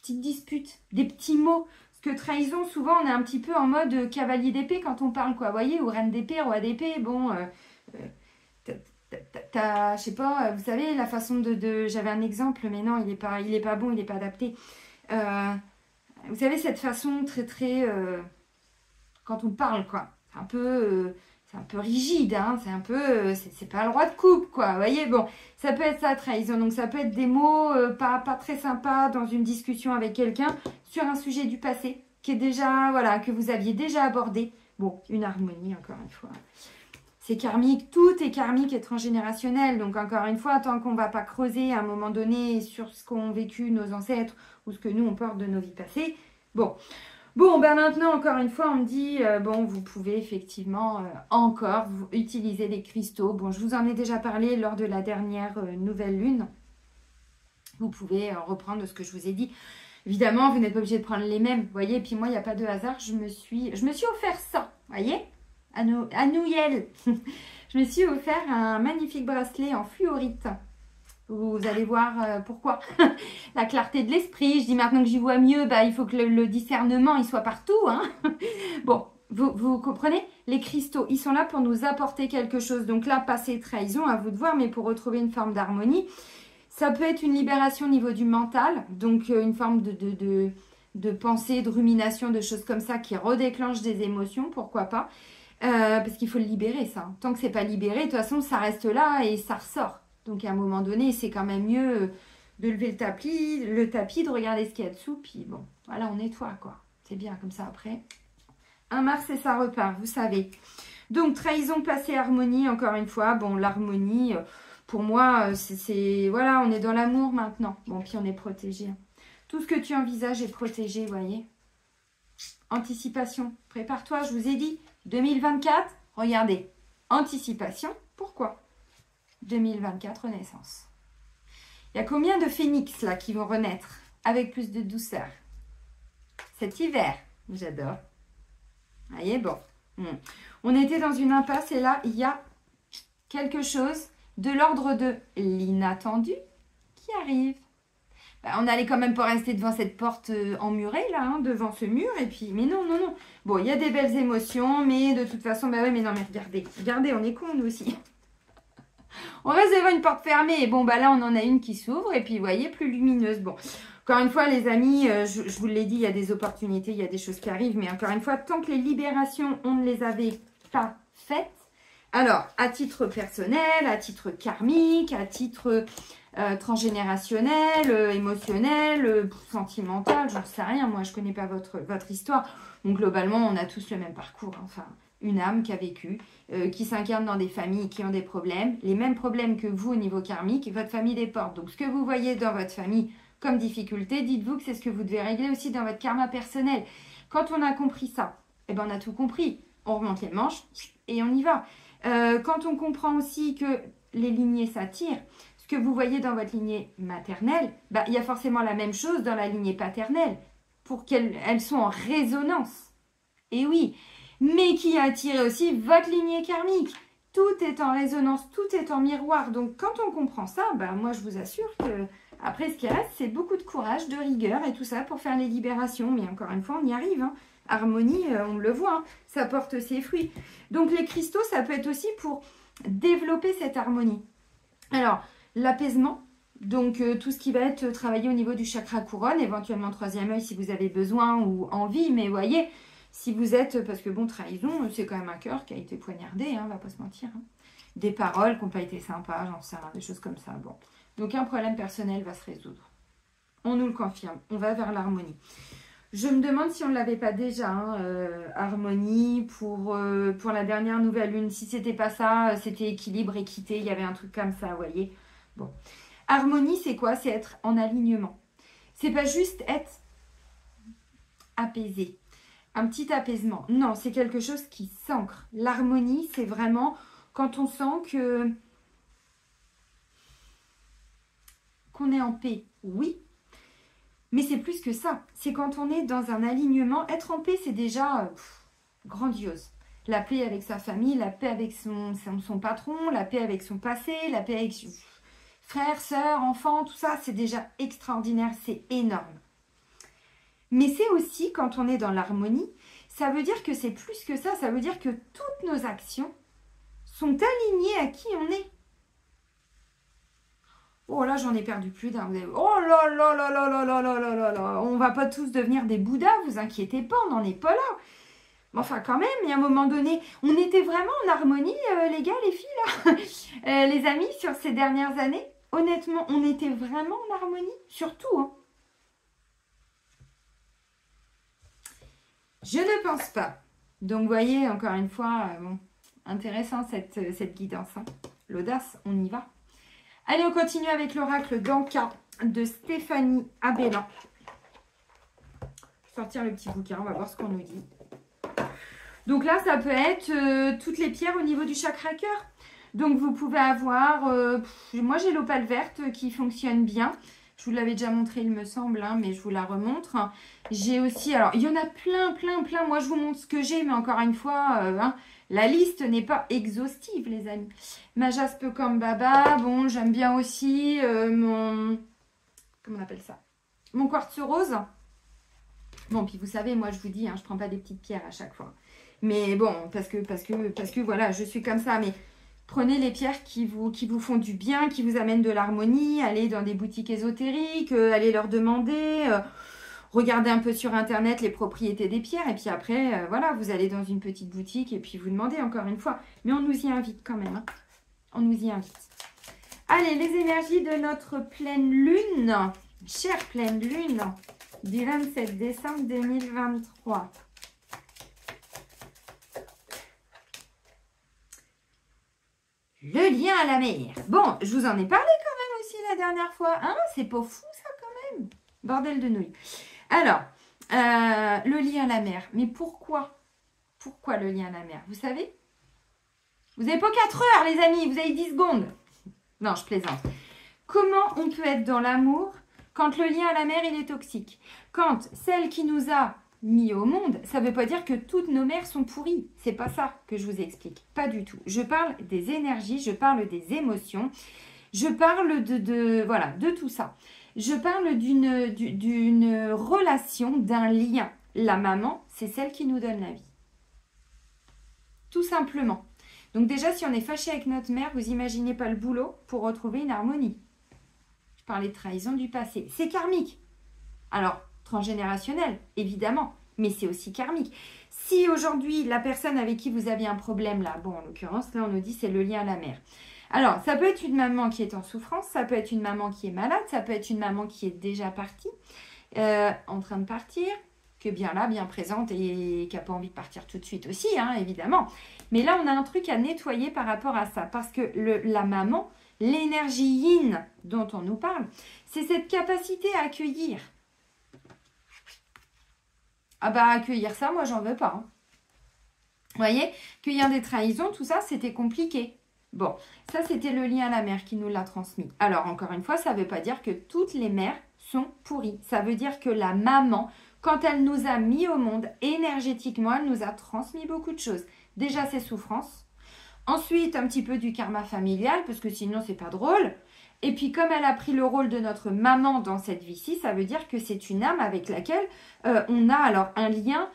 A: petite dispute, des petits mots. Parce que trahison, souvent on est un petit peu en mode cavalier d'épée quand on parle, quoi, vous voyez, ou reine d'épée, roi d'épée, bon... je sais pas, vous savez, la façon j'avais un exemple, mais non, il est pas bon, il n'est pas adapté. Vous savez, cette façon très, quand on parle, quoi. C'est un peu rigide, hein, c'est un peu, c'est pas le roi de coupe, quoi. Vous voyez, bon, ça peut être ça, trahison. Donc, ça peut être des mots pas très sympas dans une discussion avec quelqu'un sur un sujet du passé qui est déjà, voilà, que vous aviez déjà abordé. Bon, une harmonie, encore une fois. C'est karmique, tout est karmique et transgénérationnel. Donc, encore une fois, tant qu'on ne va pas creuser à un moment donné sur ce qu'ont vécu nos ancêtres ou ce que nous, on porte de nos vies passées. Bon, ben maintenant, encore une fois, on me dit, bon, vous pouvez effectivement encore utiliser des cristaux. Bon, je vous en ai déjà parlé lors de la dernière nouvelle lune. Vous pouvez reprendre ce que je vous ai dit. Évidemment, vous n'êtes pas obligé de prendre les mêmes, vous voyez. Et puis moi, il n'y a pas de hasard, je me suis offert ça, vous voyez. À Noël, je me suis offert un magnifique bracelet en fluorite. Vous allez voir pourquoi. La clarté de l'esprit. Je dis maintenant que j'y vois mieux, bah, il faut que le discernement il soit partout. Hein. Bon, Vous comprenez? Les cristaux, ils sont là pour nous apporter quelque chose. Donc là, passé trahison, à vous de voir, mais pour retrouver une forme d'harmonie, ça peut être une libération au niveau du mental, donc une forme de pensée, de rumination, de choses comme ça qui redéclenchent des émotions, pourquoi pas. Parce qu'il faut le libérer, ça. Tant que c'est pas libéré, de toute façon, ça reste là et ça ressort. Donc à un moment donné, c'est quand même mieux de lever le tapis, de regarder ce qu'il y a dessous, puis bon, voilà, on nettoie, quoi. C'est bien, comme ça, après. 1 mars et ça repart, vous savez. Donc, trahison, passé, harmonie, encore une fois. Bon, l'harmonie, pour moi, c'est... Voilà, on est dans l'amour maintenant. Bon, puis on est protégé. Tout ce que tu envisages est protégé, vous voyez. Anticipation, prépare-toi, je vous ai dit. 2024, regardez. Anticipation, pourquoi 2024, renaissance. Il y a combien de phénix, là, qui vont renaître avec plus de douceur cet hiver? J'adore. Vous voyez, bon. On était dans une impasse et là, il y a quelque chose de l'ordre de l'inattendu qui arrive. Ben, on n'allait quand même pas rester devant cette porte emmurée, là, hein, devant ce mur. Et puis, mais non, non, non. Bon, il y a des belles émotions, mais de toute façon, ben oui, mais non, mais regardez. Regardez, on est cons, nous aussi. On reste devant une porte fermée. Et bon, bah là, on en a une qui s'ouvre. Et puis, vous voyez, plus lumineuse. Bon, encore une fois, les amis, je vous l'ai dit, il y a des opportunités, il y a des choses qui arrivent. Mais encore une fois, tant que les libérations, on ne les avait pas faites. Alors, à titre personnel, à titre karmique, à titre transgénérationnel, émotionnel, sentimental, j'en sais rien. Moi, je ne connais pas votre histoire. Donc, globalement, on a tous le même parcours. Enfin, une âme qui a vécu, qui s'incarne dans des familles qui ont des problèmes. Les mêmes problèmes que vous au niveau karmique, votre famille les porte. Donc, ce que vous voyez dans votre famille comme difficulté, dites-vous que c'est ce que vous devez régler aussi dans votre karma personnel. Quand on a compris ça, eh ben, on a tout compris. On remonte les manches et on y va. Quand on comprend aussi que les lignées s'attirent, ce que vous voyez dans votre lignée maternelle, bah, il y a forcément la même chose dans la lignée paternelle, pour qu'elles sont en résonance. Et oui, mais qui a attiré aussi votre lignée karmique. Tout est en résonance, tout est en miroir. Donc quand on comprend ça, bah, moi je vous assure que après ce qui reste, c'est beaucoup de courage, de rigueur et tout ça pour faire les libérations. Mais encore une fois, on y arrive, hein. Harmonie, on le voit, hein, ça porte ses fruits. Donc les cristaux, ça peut être aussi pour développer cette harmonie. Alors, l'apaisement, donc tout ce qui va être travaillé au niveau du chakra couronne, éventuellement troisième œil si vous avez besoin ou envie, mais voyez, si vous êtes, parce que bon, trahison, c'est quand même un cœur qui a été poignardé, hein, on va pas se mentir. Hein. Des paroles qui n'ont pas été sympas, j'en sais rien, des choses comme ça. Bon, donc un problème personnel va se résoudre. On nous le confirme, on va vers l'harmonie. Je me demande si on ne l'avait pas déjà, hein, harmonie, pour la dernière nouvelle lune. Si c'était pas ça, c'était équilibre, équité, il y avait un truc comme ça, vous voyez. Bon. Harmonie, c'est quoi? C'est être en alignement. C'est pas juste être apaisé. Un petit apaisement. Non, c'est quelque chose qui s'ancre. L'harmonie, c'est vraiment quand on sent qu'on est en paix. Oui. Mais c'est plus que ça. C'est quand on est dans un alignement. Être en paix, c'est déjà grandiose. La paix avec sa famille, la paix avec son patron, la paix avec son passé, la paix avec frères, sœurs, enfants, tout ça, c'est déjà extraordinaire, c'est énorme. Mais c'est aussi, quand on est dans l'harmonie, ça veut dire que c'est plus que ça. Ça veut dire que toutes nos actions sont alignées à qui on est. Oh là, j'en ai perdu plus d'un. Oh là là là là là là là là là là. On va pas tous devenir des bouddhas, vous inquiétez pas, on n'en est pas là. Mais enfin, quand même, il y a un moment donné, on était vraiment en harmonie, les gars, les filles, là. Les amis, sur ces dernières années, honnêtement, on était vraiment en harmonie, surtout. Hein. Je ne pense pas. Donc, vous voyez, encore une fois, bon, intéressant cette guidance. Hein. L'audace, on y va. Allez, on continue avec l'oracle d'Anka de Stéphanie Abellan. Je vais sortir le petit bouquin, on va voir ce qu'on nous dit. Donc là, ça peut être toutes les pierres au niveau du chakra cœur. Donc vous pouvez avoir, moi j'ai l'opale verte qui fonctionne bien. Je vous l'avais déjà montré, il me semble, hein, mais je vous la remontre. J'ai aussi, alors il y en a plein. Moi je vous montre ce que j'ai, mais encore une fois, hein, la liste n'est pas exhaustive, les amis. Ma jaspe comme baba, bon, j'aime bien aussi mon, comment on appelle ça? Mon quartz rose. Bon, puis vous savez, moi je vous dis, hein, je ne prends pas des petites pierres à chaque fois. Mais bon, parce que voilà, je suis comme ça. Mais prenez les pierres qui vous font du bien, qui vous amènent de l'harmonie. Allez dans des boutiques ésotériques, allez leur demander. Regardez un peu sur Internet les propriétés des pierres. Et puis après, voilà, vous allez dans une petite boutique et puis vous demandez encore une fois. Mais on nous y invite quand même. Hein. On nous y invite. Allez, les énergies de notre pleine lune. Chère pleine lune du 27 décembre 2023. Le lien à la mer. Bon, je vous en ai parlé quand même aussi la dernière fois. Hein, c'est pas fou ça quand même. Bordel de nouilles. Alors, le lien à la mer. Mais pourquoi? Pourquoi le lien à la mer? Vous savez? Vous n'avez pas 4 heures les amis, vous avez 10 secondes. Non, je plaisante. Comment on peut être dans l'amour quand le lien à la mer, il est toxique? Quand celle qui nous a mis au monde, ça ne veut pas dire que toutes nos mères sont pourries. C'est pas ça que je vous explique. Pas du tout. Je parle des énergies, je parle des émotions, je parle voilà, de tout ça. Je parle d'une relation, d'un lien. La maman, c'est celle qui nous donne la vie. Tout simplement. Donc déjà, si on est fâché avec notre mère, vous imaginez pas le boulot pour retrouver une harmonie. Je parlais de trahison du passé. C'est karmique. Alors, transgénérationnel, évidemment, mais c'est aussi karmique. Si aujourd'hui, la personne avec qui vous aviez un problème, là, bon, en l'occurrence, là, on nous dit c'est le lien à la mère. Alors, ça peut être une maman qui est en souffrance, ça peut être une maman qui est malade, ça peut être une maman qui est déjà partie, en train de partir, qui est bien là, bien présente et qui n'a pas envie de partir tout de suite aussi, hein, évidemment. Mais là, on a un truc à nettoyer par rapport à ça, parce que la maman, l'énergie yin dont on nous parle, c'est cette capacité à accueillir. Ah bah, accueillir ça, moi, j'en veux pas. Hein. Vous voyez, accueillir des trahisons, tout ça, c'était compliqué. Bon, ça, c'était le lien à la mère qui nous l'a transmis. Alors, encore une fois, ça ne veut pas dire que toutes les mères sont pourries. Ça veut dire que la maman, quand elle nous a mis au monde, énergétiquement, elle nous a transmis beaucoup de choses. Déjà, ses souffrances. Ensuite, un petit peu du karma familial, parce que sinon, c'est pas drôle. Et puis, comme elle a pris le rôle de notre maman dans cette vie-ci, ça veut dire que c'est une âme avec laquelle on a alors un lien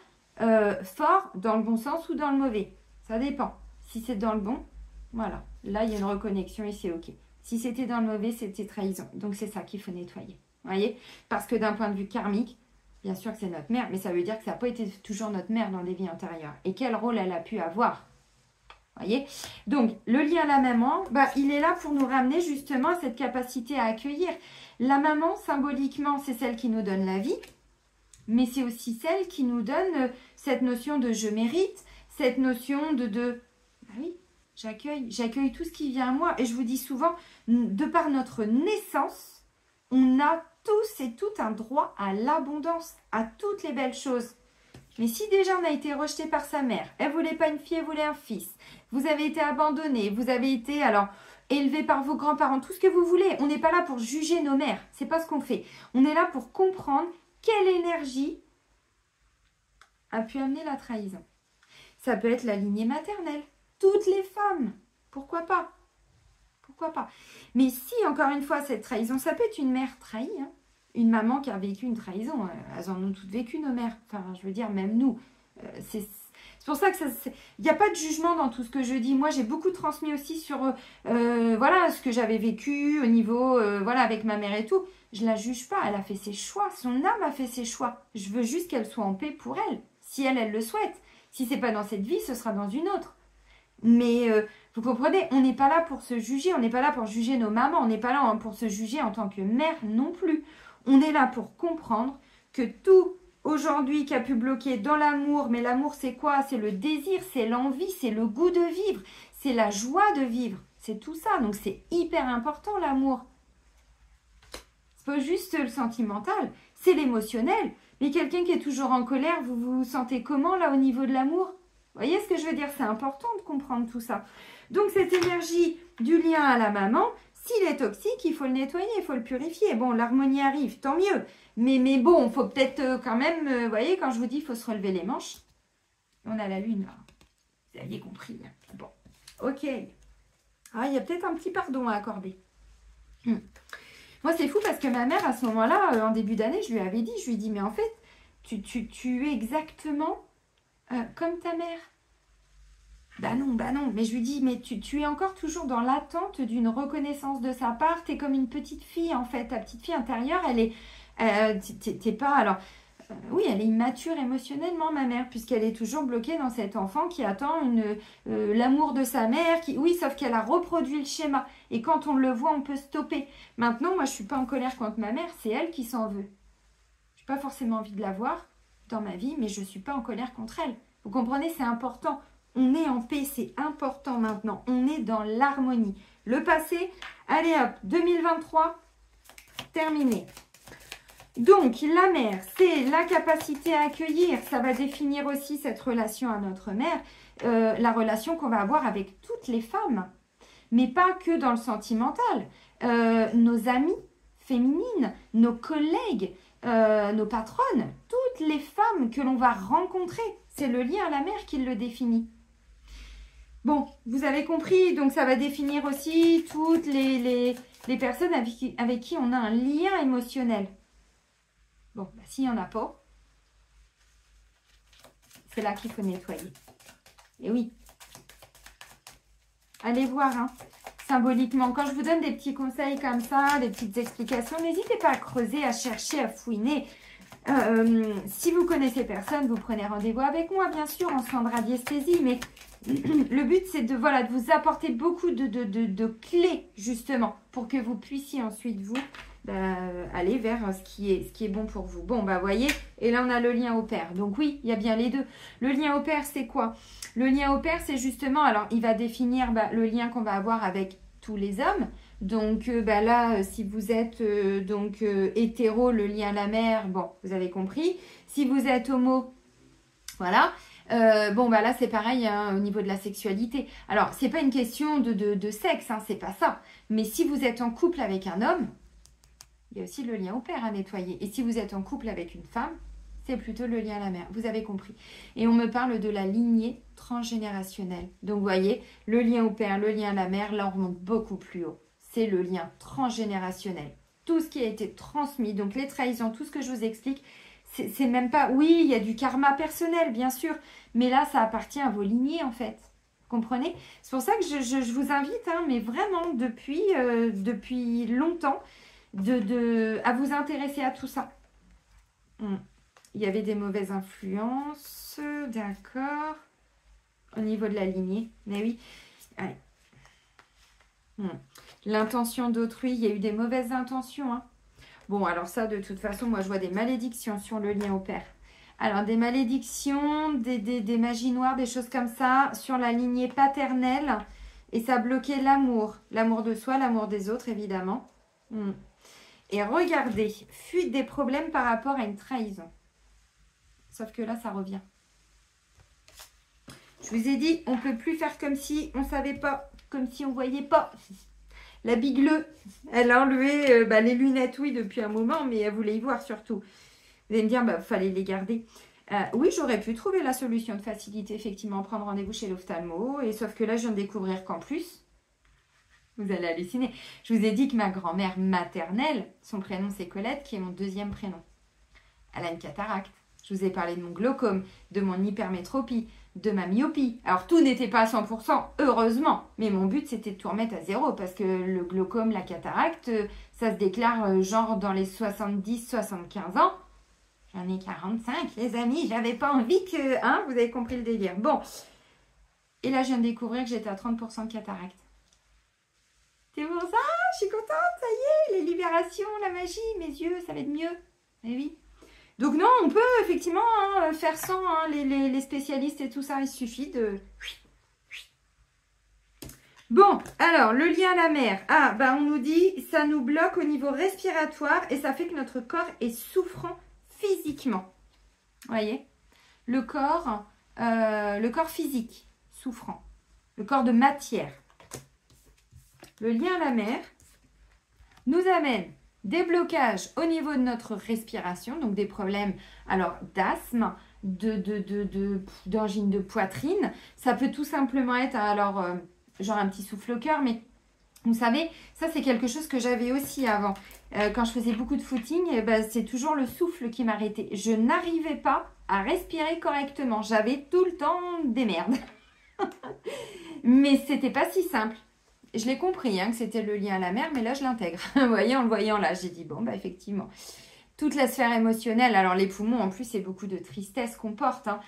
A: fort dans le bon sens ou dans le mauvais. Ça dépend. Si c'est dans le bon, voilà. Là, il y a une reconnexion et c'est OK. Si c'était dans le mauvais, c'était trahison. Donc, c'est ça qu'il faut nettoyer. Vous voyez? Parce que d'un point de vue karmique, bien sûr que c'est notre mère, mais ça veut dire que ça n'a pas été toujours notre mère dans des vies antérieures. Et quel rôle elle a pu avoir? Vous voyez? Donc, le lien à la maman, bah, il est là pour nous ramener justement à cette capacité à accueillir. La maman, symboliquement, c'est celle qui nous donne la vie, mais c'est aussi celle qui nous donne cette notion de je mérite, cette notion bah oui, j'accueille tout ce qui vient à moi. Et je vous dis souvent, de par notre naissance, on a tous et toutes un droit à l'abondance, à toutes les belles choses. Mais si déjà on a été rejeté par sa mère, elle ne voulait pas une fille, elle voulait un fils, vous avez été abandonné, vous avez été alors élevé par vos grands-parents, tout ce que vous voulez. On n'est pas là pour juger nos mères, c'est pas ce qu'on fait. On est là pour comprendre quelle énergie a pu amener la trahison. Ça peut être la lignée maternelle, toutes les femmes, pourquoi pas? Pourquoi pas? Mais si, encore une fois, cette trahison, ça peut être une mère trahie, hein. Une maman qui a vécu une trahison, elles en ont toutes vécu, nos mères. Enfin, je veux dire, même nous. C'est pour ça que il n'y a pas de jugement dans tout ce que je dis. Moi, j'ai beaucoup transmis aussi sur voilà, ce que j'avais vécu au niveau, voilà, avec ma mère et tout. Je ne la juge pas, elle a fait ses choix. Son âme a fait ses choix. Je veux juste qu'elle soit en paix pour elle, si elle le souhaite. Si ce n'est pas dans cette vie, ce sera dans une autre. Mais vous comprenez, on n'est pas là pour se juger, on n'est pas là pour juger nos mamans, on n'est pas là pour se juger en tant que mère non plus. On est là pour comprendre que tout aujourd'hui qui a pu bloquer dans l'amour, mais l'amour c'est quoi? C'est le désir, c'est l'envie, c'est le goût de vivre, c'est la joie de vivre, c'est tout ça. Donc c'est hyper important l'amour. C'est pas juste le sentimental, c'est l'émotionnel. Mais quelqu'un qui est toujours en colère, vous vous sentez comment là au niveau de l'amour? Vous voyez ce que je veux dire? C'est important de comprendre tout ça. Donc cette énergie du lien à la maman, s'il est toxique, il faut le nettoyer, il faut le purifier. Bon, l'harmonie arrive, tant mieux. Mais bon, il faut peut-être quand même, vous voyez, quand je vous dis, il faut se relever les manches. On a la lune, là. Vous aviez compris. Bon, ok. Ah, il y a peut-être un petit pardon à accorder. Moi, c'est fou parce que ma mère, à ce moment-là, en début d'année, je lui ai dit, mais en fait, tu es exactement Comme ta mère. Bah non, mais je lui dis, mais tu es encore toujours dans l'attente d'une reconnaissance de sa part, t'es comme une petite fille en fait, ta petite fille intérieure, elle est, t'es pas, alors, oui, elle est immature émotionnellement ma mère, puisqu'elle est toujours bloquée dans cet enfant qui attend l'amour de sa mère, oui, sauf qu'elle a reproduit le schéma, et quand on le voit, on peut stopper. Maintenant, moi je suis pas en colère contre ma mère, c'est elle qui s'en veut. Je n'ai pas forcément envie de la voir dans ma vie, mais je ne suis pas en colère contre elle. Vous comprenez, c'est important. On est en paix, c'est important maintenant. On est dans l'harmonie. Le passé, allez hop, 2023, terminé. Donc, la mère, c'est la capacité à accueillir. Ça va définir aussi cette relation à notre mère, la relation qu'on va avoir avec toutes les femmes. Mais pas que dans le sentimental. Nos amies féminines, nos collègues, nos patronnes, toutes les femmes que l'on va rencontrer. C'est le lien à la mère qui le définit. Bon, vous avez compris, donc ça va définir aussi toutes les personnes avec qui on a un lien émotionnel. Bon, bah, s'il n'y en a pas, c'est là qu'il faut nettoyer. Et oui. Allez voir, hein, symboliquement. Quand je vous donne des petits conseils comme ça, des petites explications, n'hésitez pas à creuser, à chercher, à fouiner. Si vous connaissez personne, vous prenez rendez-vous avec moi, bien sûr, en soins de radiesthésie, mais le but, c'est de vous apporter beaucoup de clés, justement, pour que vous puissiez ensuite, vous, aller vers ce qui est bon pour vous. Bon, bah, voyez, et là, on a le lien au père. Donc, oui, il y a bien les deux. Le lien au père, c'est quoi? Le lien au père, c'est justement, alors, il va définir le lien qu'on va avoir avec tous les hommes. Donc, là, si vous êtes hétéro, le lien à la mère, bon, vous avez compris. Si vous êtes homo, voilà. Là, c'est pareil hein, au niveau de la sexualité. Alors, c'est pas une question de sexe, hein, c'est pas ça. Mais si vous êtes en couple avec un homme, il y a aussi le lien au père à nettoyer. Et si vous êtes en couple avec une femme, c'est plutôt le lien à la mère. Vous avez compris. Et on me parle de la lignée transgénérationnelle. Donc, vous voyez, le lien au père, le lien à la mère, là, on remonte beaucoup plus haut. C'est le lien transgénérationnel. Tout ce qui a été transmis, donc les trahisons, tout ce que je vous explique, c'est même pas... Oui, il y a du karma personnel, bien sûr, mais là, ça appartient à vos lignées, en fait. Vous comprenez? C'est pour ça que je vous invite, hein, mais vraiment, depuis longtemps, à vous intéresser à tout ça. Il y avait des mauvaises influences, d'accord, au niveau de la lignée, mais oui. Allez. L'intention d'autrui, il y a eu des mauvaises intentions. Hein. Bon, alors ça, de toute façon, moi, je vois des malédictions sur le lien au père. Alors, des malédictions, des magies noires, des choses comme ça, sur la lignée paternelle. Et ça bloquait l'amour. L'amour de soi, l'amour des autres, évidemment. Et regardez, fuite des problèmes par rapport à une trahison. Sauf que là, ça revient. Je vous ai dit, on ne peut plus faire comme si on ne savait pas, comme si on ne voyait pas. La bigleux, elle a enlevé les lunettes, oui, depuis un moment, mais elle voulait y voir surtout. Vous allez me dire, fallait les garder. Oui, j'aurais pu trouver la solution de facilité, effectivement, prendre rendez-vous chez l'ophtalmo. Et sauf que là, je viens de découvrir qu'en plus, vous allez halluciner. Je vous ai dit que ma grand-mère maternelle, son prénom c'est Colette, qui est mon deuxième prénom. Elle a une cataracte. Je vous ai parlé de mon glaucome, de mon hypermétropie, de ma myopie. Alors, tout n'était pas à 100%, heureusement. Mais mon but, c'était de tout remettre à zéro. Parce que le glaucome, la cataracte, ça se déclare genre dans les 70-75 ans. J'en ai 45, les amis. J'avais pas envie que... Hein, vous avez compris le délire. Bon. Et là, je viens de découvrir que j'étais à 30% de cataracte. C'est pour ça, je suis contente, ça y est. Les libérations, la magie, mes yeux, ça va être mieux. Eh oui. Donc non, on peut effectivement faire sans les spécialistes et tout ça. Il suffit de... Bon, alors, le lien à la mer. Ah, on nous dit, ça nous bloque au niveau respiratoire et ça fait que notre corps est souffrant physiquement. Vous voyez? Le corps physique, souffrant. Le corps de matière. Le lien à la mer nous amène des blocages au niveau de notre respiration, donc des problèmes alors d'asthme, d'angine de poitrine. Ça peut tout simplement être alors genre un petit souffle au cœur, mais Vous savez, ça c'est quelque chose que j'avais aussi avant. Quand je faisais beaucoup de footing, eh ben, c'est toujours le souffle qui m'arrêtait. Je n'arrivais pas à respirer correctement. J'avais tout le temps des merdes. Mais c'était pas si simple. Je l'ai compris hein, que c'était le lien à la mer, mais là je l'intègre. Vous voyez, en le voyant là, j'ai dit bon, bah effectivement. Toute la sphère émotionnelle, alors les poumons en plus, c'est beaucoup de tristesse qu'on porte, hein,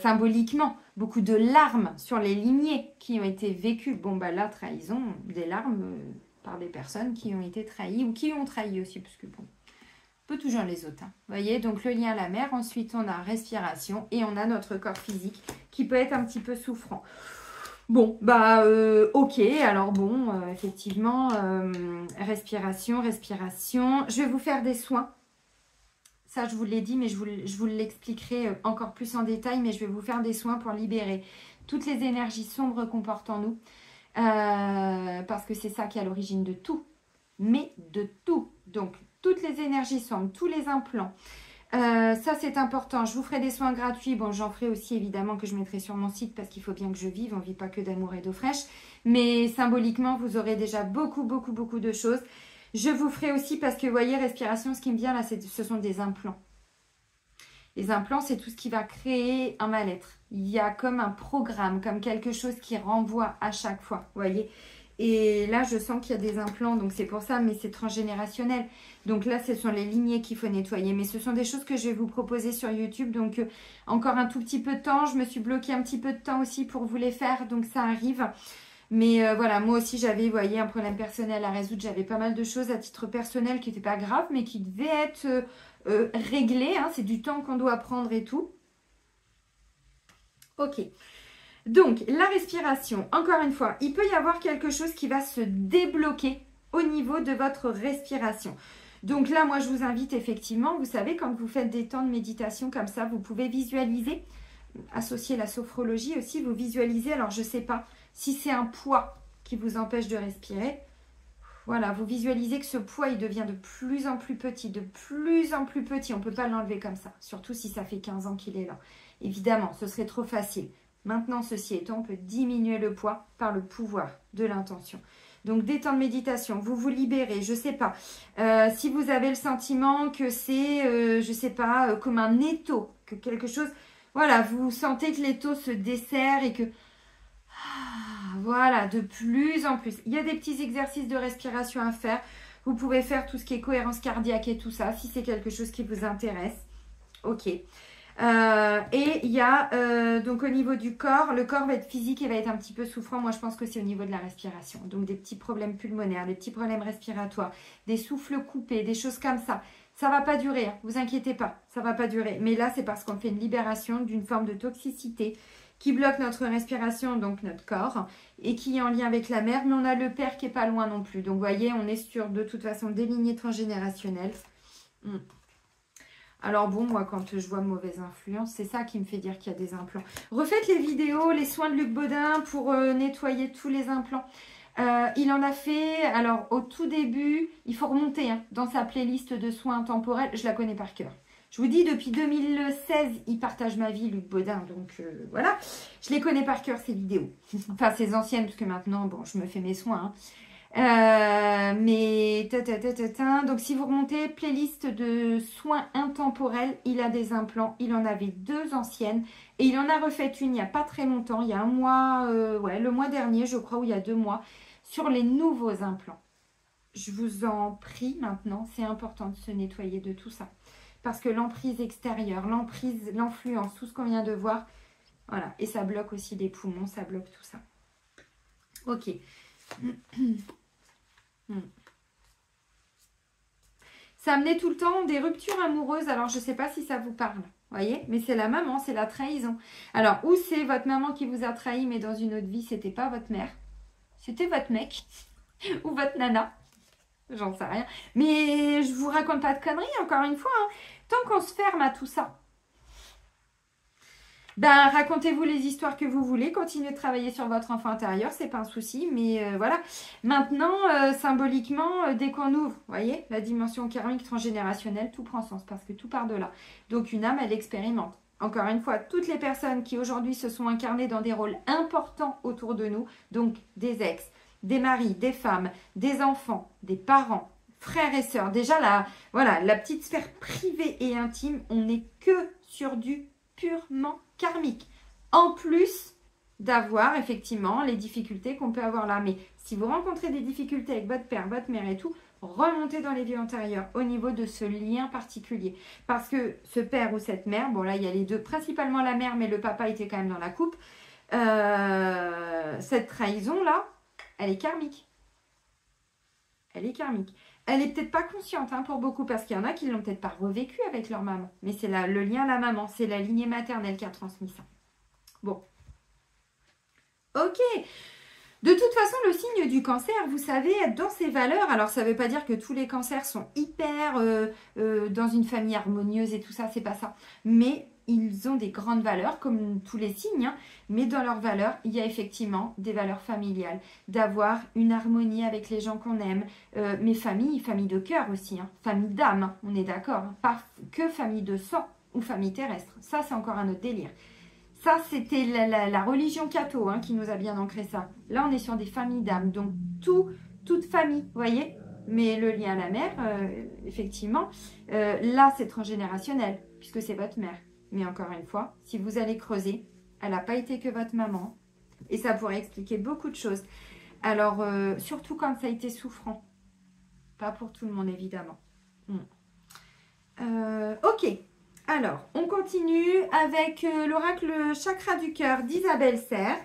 A: symboliquement. Beaucoup de larmes sur les lignées qui ont été vécues. Bon, bah là, trahison, des larmes par des personnes qui ont été trahies ou qui ont trahi aussi, parce que bon, on peut toujours les autres. Hein. Vous voyez, donc le lien à la mer, ensuite on a respiration et on a notre corps physique qui peut être un petit peu souffrant. Bon, bah ok, alors bon, effectivement, respiration. Je vais vous faire des soins. Ça, je vous l'ai dit, mais je vous l'expliquerai encore plus en détail, mais je vais vous faire des soins pour libérer toutes les énergies sombres qu'on porte en nous, parce que c'est ça qui est à l'origine de tout, mais de tout. Donc, toutes les énergies sombres, tous les implants, ça c'est important. Je vous ferai des soins gratuits. Bon, j'en ferai aussi évidemment que je mettrai sur mon site parce qu'il faut bien que je vive. On ne vit pas que d'amour et d'eau fraîche. Mais symboliquement, vous aurez déjà beaucoup de choses. Je vous ferai aussi parce que, vous voyez, respiration, ce qui me vient là, ce sont des implants. Les implants, c'est tout ce qui va créer un mal-être. Il y a comme un programme, comme quelque chose qui renvoie à chaque fois, vous voyez. Et là, je sens qu'il y a des implants, donc c'est pour ça, mais c'est transgénérationnel. Donc là, ce sont les lignées qu'il faut nettoyer. Mais ce sont des choses que je vais vous proposer sur YouTube. Donc, encore un tout petit peu de temps. Je me suis bloquée un petit peu de temps aussi pour vous les faire. Donc, ça arrive. Mais voilà, moi aussi, j'avais, vous voyez, un problème personnel à résoudre. J'avais pas mal de choses à titre personnel qui n'étaient pas graves, mais qui devaient être réglées. Hein. C'est du temps qu'on doit prendre et tout. Ok. Donc, la respiration, encore une fois, il peut y avoir quelque chose qui va se débloquer au niveau de votre respiration. Donc là, moi, je vous invite effectivement, vous savez, quand vous faites des temps de méditation comme ça, vous pouvez visualiser, associer la sophrologie aussi, vous visualisez, alors je ne sais pas si c'est un poids qui vous empêche de respirer. Voilà, vous visualisez que ce poids, il devient de plus en plus petit, de plus en plus petit. On ne peut pas l'enlever comme ça, surtout si ça fait 15 ans qu'il est là. Évidemment, ce serait trop facile. Maintenant, ceci étant, on peut diminuer le poids par le pouvoir de l'intention. Donc, des temps de méditation, vous vous libérez, je ne sais pas. Si vous avez le sentiment que c'est, je ne sais pas, comme un étau, que quelque chose, voilà, vous sentez que l'étau se desserre et que, voilà, de plus en plus. Il y a des petits exercices de respiration à faire. Vous pouvez faire tout ce qui est cohérence cardiaque et tout ça, si c'est quelque chose qui vous intéresse. Ok. Et il y a donc au niveau du corps, le corps va être physique et va être un petit peu souffrant. Moi je pense que c'est au niveau de la respiration. Donc des petits problèmes pulmonaires, des petits problèmes respiratoires, des souffles coupés, des choses comme ça. Ça va pas durer, hein, vous inquiétez pas, ça va pas durer. Mais là c'est parce qu'on fait une libération d'une forme de toxicité qui bloque notre respiration, donc notre corps, et qui est en lien avec la mer. Mais on a le père qui est pas loin non plus. Donc vous voyez, on est sur de toute façon des lignées transgénérationnelles. Alors bon, moi, quand je vois mauvaise influence, c'est ça qui me fait dire qu'il y a des implants. Refaites les vidéos, les soins de Luc Baudin pour nettoyer tous les implants. Il en a fait, alors au tout début, il faut remonter hein, dans sa playlist de soins temporels. Je la connais par cœur. Je vous dis, depuis 2016, il partage ma vie, Luc Baudin. Donc voilà, je les connais par cœur, ces vidéos. Enfin, ces anciennes, parce que maintenant, bon, je me fais mes soins. Hein. Donc si vous remontez playlist de soins intemporels, il a des implants, il en avait 2 anciennes et il en a refait une il n'y a pas très longtemps, il y a un mois, ouais, le mois dernier je crois, ou il y a 2 mois, sur les nouveaux implants. Je vous en prie maintenant, c'est important de se nettoyer de tout ça parce que l'emprise extérieure, l'emprise, l'influence, tout ce qu'on vient de voir, voilà, et ça bloque aussi les poumons, ça bloque tout ça. Ok. Ça amenait tout le temps des ruptures amoureuses. Alors, je ne sais pas si ça vous parle. Vous voyez? Mais c'est la maman, c'est la trahison. Alors, ou c'est votre maman qui vous a trahi, mais dans une autre vie, c'était pas votre mère. C'était votre mec. Ou votre nana. J'en sais rien. Mais je vous raconte pas de conneries, encore une fois. Hein. Tant qu'on se ferme à tout ça, ben, racontez-vous les histoires que vous voulez, continuez de travailler sur votre enfant intérieur, c'est pas un souci, mais voilà. Maintenant, symboliquement, dès qu'on ouvre, vous voyez, la dimension karmique transgénérationnelle, tout prend sens parce que tout part de là. Donc une âme, elle expérimente. Encore une fois, toutes les personnes qui aujourd'hui se sont incarnées dans des rôles importants autour de nous, donc des ex, des maris, des femmes, des enfants, des parents, frères et sœurs. Déjà, voilà, la petite sphère privée et intime, on n'est que sur du purement karmique. En plus d'avoir effectivement les difficultés qu'on peut avoir là. Mais si vous rencontrez des difficultés avec votre père, votre mère et tout, remontez dans les vies antérieures au niveau de ce lien particulier. Parce que ce père ou cette mère, bon là il y a les deux, principalement la mère, mais le papa était quand même dans la coupe. Cette trahison-là, elle est karmique. Elle est karmique. Elle est peut-être pas consciente hein, pour beaucoup, parce qu'il y en a qui l'ont peut-être pas revécu avec leur maman. Mais c'est le lien à la maman, c'est la lignée maternelle qui a transmis ça. Bon. Ok. De toute façon, le signe du cancer, vous savez, dans ses valeurs, alors ça ne veut pas dire que tous les cancers sont hyper dans une famille harmonieuse et tout ça, c'est pas ça. Mais ils ont des grandes valeurs, comme tous les signes, hein, mais dans leurs valeurs, il y a effectivement des valeurs familiales, d'avoir une harmonie avec les gens qu'on aime, mais famille de cœur aussi, hein, famille d'âme, hein, on est d'accord, hein, pas que famille de sang ou famille terrestre, ça c'est encore un autre délire. Ça, c'était la religion catho hein, qui nous a bien ancré ça. Là, on est sur des familles d'âmes. Donc, toute famille, vous voyez. Mais le lien à la mère, effectivement, là, c'est transgénérationnel, puisque c'est votre mère. Mais encore une fois, si vous allez creuser, elle n'a pas été que votre maman. Et ça pourrait expliquer beaucoup de choses. Alors, surtout quand ça a été souffrant. Pas pour tout le monde, évidemment. Ok. Alors, on continue avec l'oracle chakra du cœur d'Isabelle Serre.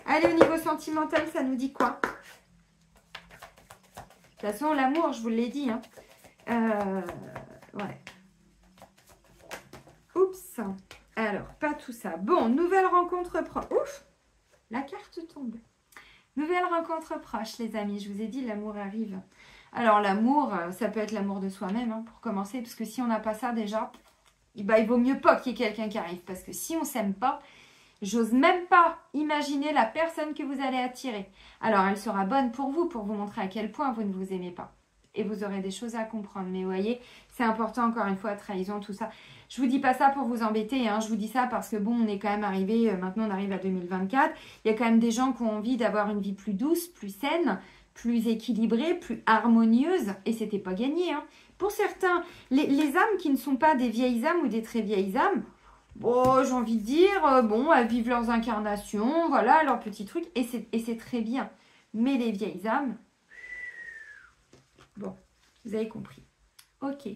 A: Allez, au niveau sentimental, ça nous dit quoi? De toute façon, l'amour, je vous l'ai dit. Hein. Ouais. Oups. Alors, pas tout ça. Bon, nouvelle rencontre proche. Ouf, la carte tombe. Nouvelle rencontre proche, les amis. Je vous ai dit, l'amour arrive. Alors, l'amour, ça peut être l'amour de soi-même, hein, pour commencer. Parce que si on n'a pas ça, déjà, il vaut mieux pas qu'il y ait quelqu'un qui arrive. Parce que si on ne s'aime pas, j'ose même pas imaginer la personne que vous allez attirer. Alors, elle sera bonne pour vous montrer à quel point vous ne vous aimez pas. Et vous aurez des choses à comprendre. Mais vous voyez, c'est important, encore une fois, trahison, tout ça. Je vous dis pas ça pour vous embêter, hein. Je vous dis ça parce que bon, on est quand même arrivé, maintenant on arrive à 2024. Il y a quand même des gens qui ont envie d'avoir une vie plus douce, plus saine, plus équilibrée, plus harmonieuse. Et c'était pas gagné, hein. Pour certains, les âmes qui ne sont pas des vieilles âmes ou des très vieilles âmes, bon, j'ai envie de dire, bon, elles vivent leurs incarnations, voilà, leurs petits trucs, et c'est très bien. Mais les vieilles âmes, bon, vous avez compris. Ok.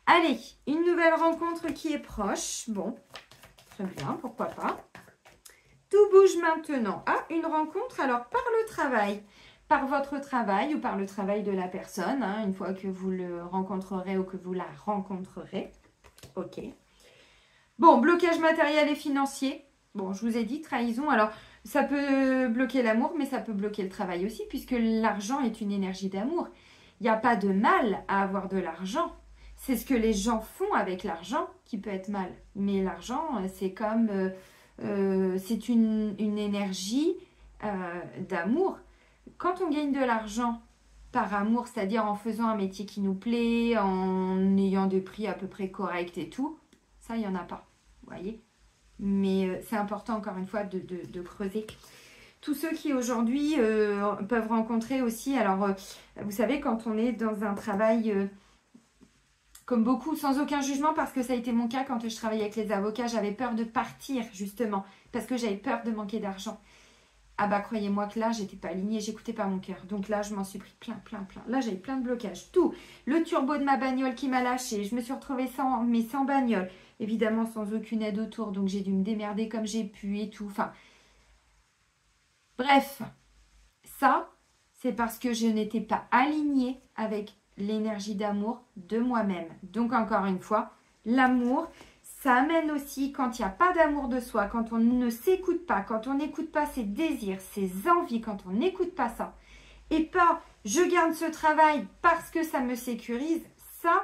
A: Allez, une nouvelle rencontre qui est proche. Bon, très bien, pourquoi pas. Tout bouge maintenant. Ah, une rencontre, alors par le travail. Par votre travail ou par le travail de la personne, hein, une fois que vous le rencontrerez ou que vous la rencontrerez. Ok. Bon, blocage matériel et financier. Bon, je vous ai dit, trahison. Alors, ça peut bloquer l'amour, mais ça peut bloquer le travail aussi, puisque l'argent est une énergie d'amour. Il n'y a pas de mal à avoir de l'argent. C'est ce que les gens font avec l'argent qui peut être mal. Mais l'argent, c'est comme... c'est une énergie d'amour. Quand on gagne de l'argent par amour, c'est-à-dire en faisant un métier qui nous plaît, en ayant des prix à peu près corrects et tout, ça, il n'y en a pas. Vous voyez? Mais c'est important, encore une fois, de creuser. Tous ceux qui aujourd'hui peuvent rencontrer aussi... Alors, vous savez, quand on est dans un travail... comme beaucoup, sans aucun jugement, parce que ça a été mon cas quand je travaillais avec les avocats. J'avais peur de partir, justement, parce que j'avais peur de manquer d'argent. Ah bah, croyez-moi que là, j'étais pas alignée, j'écoutais pas mon cœur. Donc là, je m'en suis pris plein. Là, j'avais plein de blocages. Tout. Le turbo de ma bagnole qui m'a lâché. Je me suis retrouvée sans bagnole. Évidemment, sans aucune aide autour. Donc, j'ai dû me démerder comme j'ai pu et tout. Enfin, bref. Ça, c'est parce que je n'étais pas alignée avec l'énergie d'amour de moi-même. Donc, encore une fois, l'amour, ça amène aussi, quand il n'y a pas d'amour de soi, quand on ne s'écoute pas, quand on n'écoute pas ses désirs, ses envies, quand on n'écoute pas ça, et pas je garde ce travail parce que ça me sécurise, ça,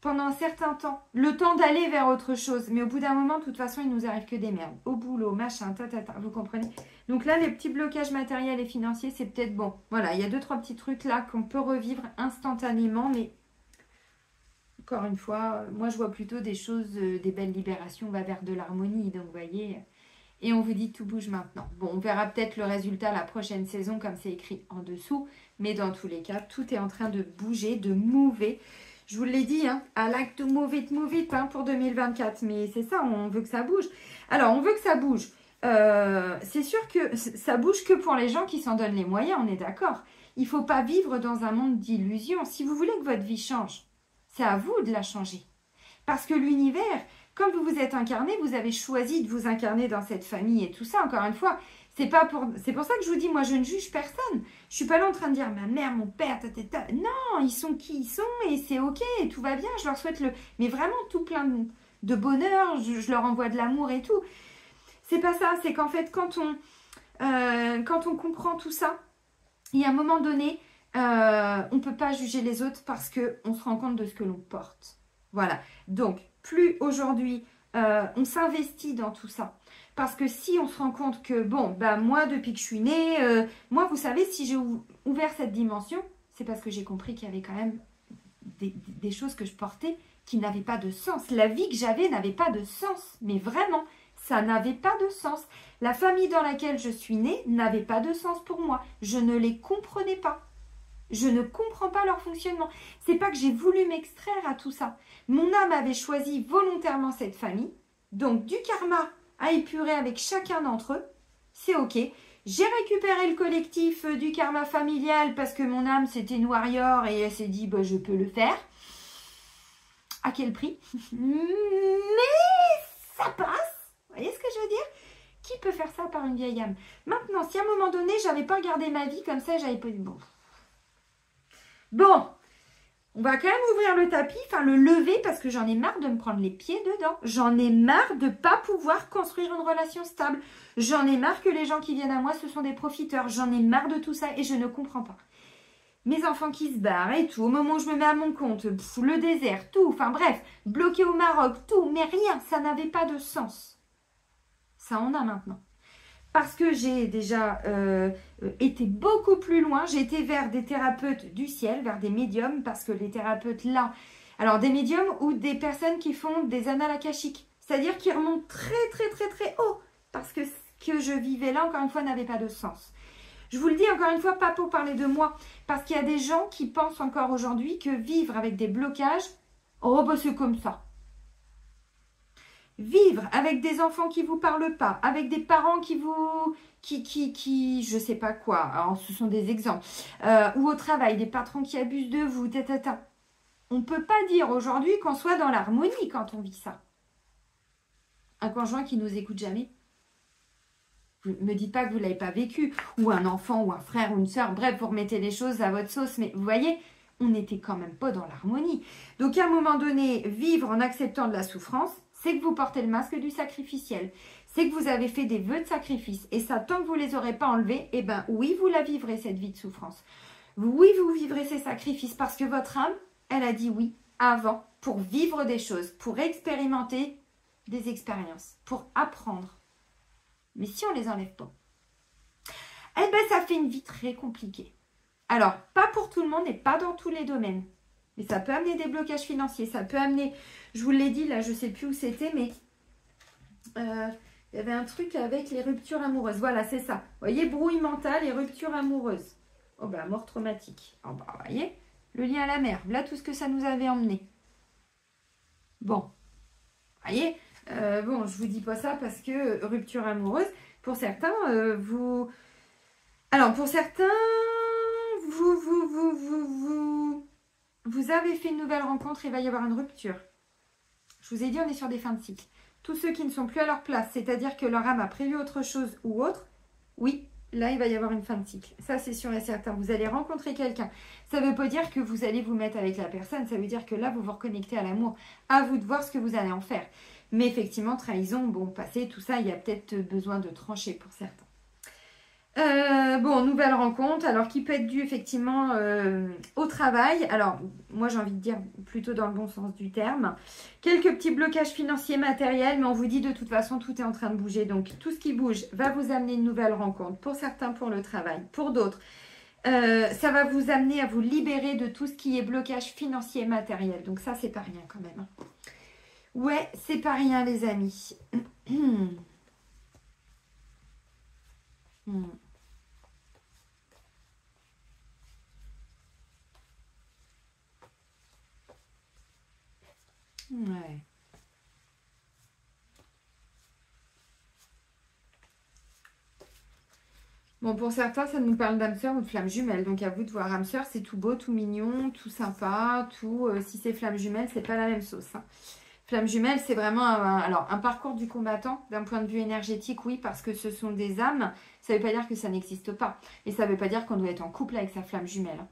A: pendant un certain temps, le temps d'aller vers autre chose. Mais au bout d'un moment, de toute façon, il nous arrive que des merdes. Au boulot, machin, vous comprenez? Donc là, les petits blocages matériels et financiers, c'est peut-être bon. Voilà, il y a 2-3 petits trucs là qu'on peut revivre instantanément, mais encore une fois, moi, je vois plutôt des choses, des belles libérations, on va vers de l'harmonie. Donc, vous voyez, Et on vous dit tout bouge maintenant. Bon, on verra peut-être le résultat la prochaine saison comme c'est écrit en dessous. Mais dans tous les cas, tout est en train de bouger, de mouver. Je vous l'ai dit, hein, I like to move it hein, pour 2024. Mais c'est ça, on veut que ça bouge. Alors, on veut que ça bouge. C'est sûr que ça bouge que pour les gens qui s'en donnent les moyens, on est d'accord. Il ne faut pas vivre dans un monde d'illusions. Si vous voulez que votre vie change, c'est à vous de la changer. Parce que l'univers, quand vous vous êtes incarné, vous avez choisi de vous incarner dans cette famille et tout ça, encore une fois. C'est pour ça que je vous dis, moi je ne juge personne. Je ne suis pas là en train de dire ma mère, mon père, tata. Non, ils sont qui ils sont et c'est ok, et tout va bien, je leur souhaite mais vraiment tout plein de bonheur, je leur envoie de l'amour et tout. C'est pas ça, c'est qu'en fait quand on comprend tout ça, il y a un moment donné, on ne peut pas juger les autres parce qu'on se rend compte de ce que l'on porte. Voilà, donc plus aujourd'hui on s'investit dans tout ça. Parce que si on se rend compte que, bon, bah moi, depuis que je suis née, moi, vous savez, si j'ai ouvert cette dimension, c'est parce que j'ai compris qu'il y avait quand même des choses que je portais qui n'avaient pas de sens. La vie que j'avais n'avait pas de sens. Mais vraiment, ça n'avait pas de sens. La famille dans laquelle je suis née n'avait pas de sens pour moi. Je ne les comprenais pas. Je ne comprends pas leur fonctionnement. C'est pas que j'ai voulu m'extraire à tout ça. Mon âme avait choisi volontairement cette famille. Donc, du karma à épurer avec chacun d'entre eux, c'est ok. J'ai récupéré le collectif du karma familial parce que mon âme c'était une warrior et elle s'est dit bah, je peux le faire. À quel prix? Mais ça passe. Vous voyez ce que je veux dire? Qui peut faire ça par une vieille âme? Maintenant, si à un moment donné j'avais pas regardé ma vie comme ça, j'avais pas dit bon. On va quand même ouvrir le tapis, enfin le lever parce que j'en ai marre de me prendre les pieds dedans. J'en ai marre de ne pas pouvoir construire une relation stable. J'en ai marre que les gens qui viennent à moi, ce sont des profiteurs. J'en ai marre de tout ça et je ne comprends pas. Mes enfants qui se barrent et tout, au moment où je me mets à mon compte, le désert, tout, enfin bref, bloqué au Maroc, tout, mais rien, ça n'avait pas de sens. Ça en a maintenant. Parce que j'ai déjà été beaucoup plus loin. J'ai été vers des thérapeutes du ciel, vers des médiums, parce que les thérapeutes là... Alors, des médiums ou des personnes qui font des annales akashiques. C'est-à-dire qui remontent très, très, très, très haut. Parce que ce que je vivais là, encore une fois, n'avait pas de sens. Je vous le dis encore une fois, pas pour parler de moi. Parce qu'il y a des gens qui pensent encore aujourd'hui que vivre avec des blocages, oh, bah c'est comme ça. Vivre avec des enfants qui ne vous parlent pas, avec des parents qui vous... je sais pas quoi, alors ce sont des exemples, ou au travail, des patrons qui abusent de vous, On ne peut pas dire aujourd'hui qu'on soit dans l'harmonie quand on vit ça. Un conjoint qui nous écoute jamais. Vous ne me dites pas que vous ne l'avez pas vécu, ou un enfant, ou un frère, ou une soeur, bref, vous remettez les choses à votre sauce, mais vous voyez, on n'était quand même pas dans l'harmonie. Donc à un moment donné, vivre en acceptant de la souffrance, c'est que vous portez le masque du sacrificiel. C'est que vous avez fait des vœux de sacrifice. Et ça, tant que vous ne les aurez pas enlevés, eh bien oui, vous la vivrez, cette vie de souffrance. Oui, vous vivrez ces sacrifices parce que votre âme, elle a dit oui avant pour vivre des choses, pour expérimenter des expériences, pour apprendre. Mais si on ne les enlève pas, eh bien ça fait une vie très compliquée. Alors, pas pour tout le monde et pas dans tous les domaines. Mais ça peut amener des blocages financiers, ça peut amener, je vous l'ai dit, là, je ne sais plus où c'était, mais il y avait un truc avec les ruptures amoureuses. Voilà, c'est ça. Vous voyez, brouille mentale et rupture amoureuse. Oh, bah, mort traumatique. Oh, bah, vous voyez, le lien à la mer. Voilà tout ce que ça nous avait emmené. Bon, vous voyez, bon, je vous dis pas ça parce que rupture amoureuse, pour certains, Alors, pour certains, vous avez fait une nouvelle rencontre et il va y avoir une rupture. Je vous ai dit, on est sur des fins de cycle. Tous ceux qui ne sont plus à leur place, c'est-à-dire que leur âme a prévu autre chose ou autre, oui, là, il va y avoir une fin de cycle. Ça, c'est sûr et certain. Vous allez rencontrer quelqu'un. Ça ne veut pas dire que vous allez vous mettre avec la personne. Ça veut dire que là, vous vous reconnectez à l'amour. À vous de voir ce que vous allez en faire. Mais effectivement, trahison, bon, passé, tout ça, il y a peut-être besoin de trancher pour certains. Bon, nouvelle rencontre, alors qui peut être due effectivement au travail. Alors, moi j'ai envie de dire plutôt dans le bon sens du terme. Quelques petits blocages financiers, matériels, mais on vous dit de toute façon tout est en train de bouger. Donc tout ce qui bouge va vous amener une nouvelle rencontre. Pour certains, pour le travail. Pour d'autres, ça va vous amener à vous libérer de tout ce qui est blocage financier et matériel. Donc ça, c'est pas rien quand même. Ouais, c'est pas rien les amis. Hmm. Ouais. Bon, pour certains, ça nous parle d'âme sœur ou de flamme jumelle. Donc, à vous de voir. Âme sœur, c'est tout beau, tout mignon, tout sympa, tout... si c'est flamme jumelle, c'est pas la même sauce. Hein. Flamme jumelle, c'est vraiment un parcours du combattant d'un point de vue énergétique, oui, parce que ce sont des âmes. Ça ne veut pas dire que ça n'existe pas. Et ça ne veut pas dire qu'on doit être en couple avec sa flamme jumelle. Hein.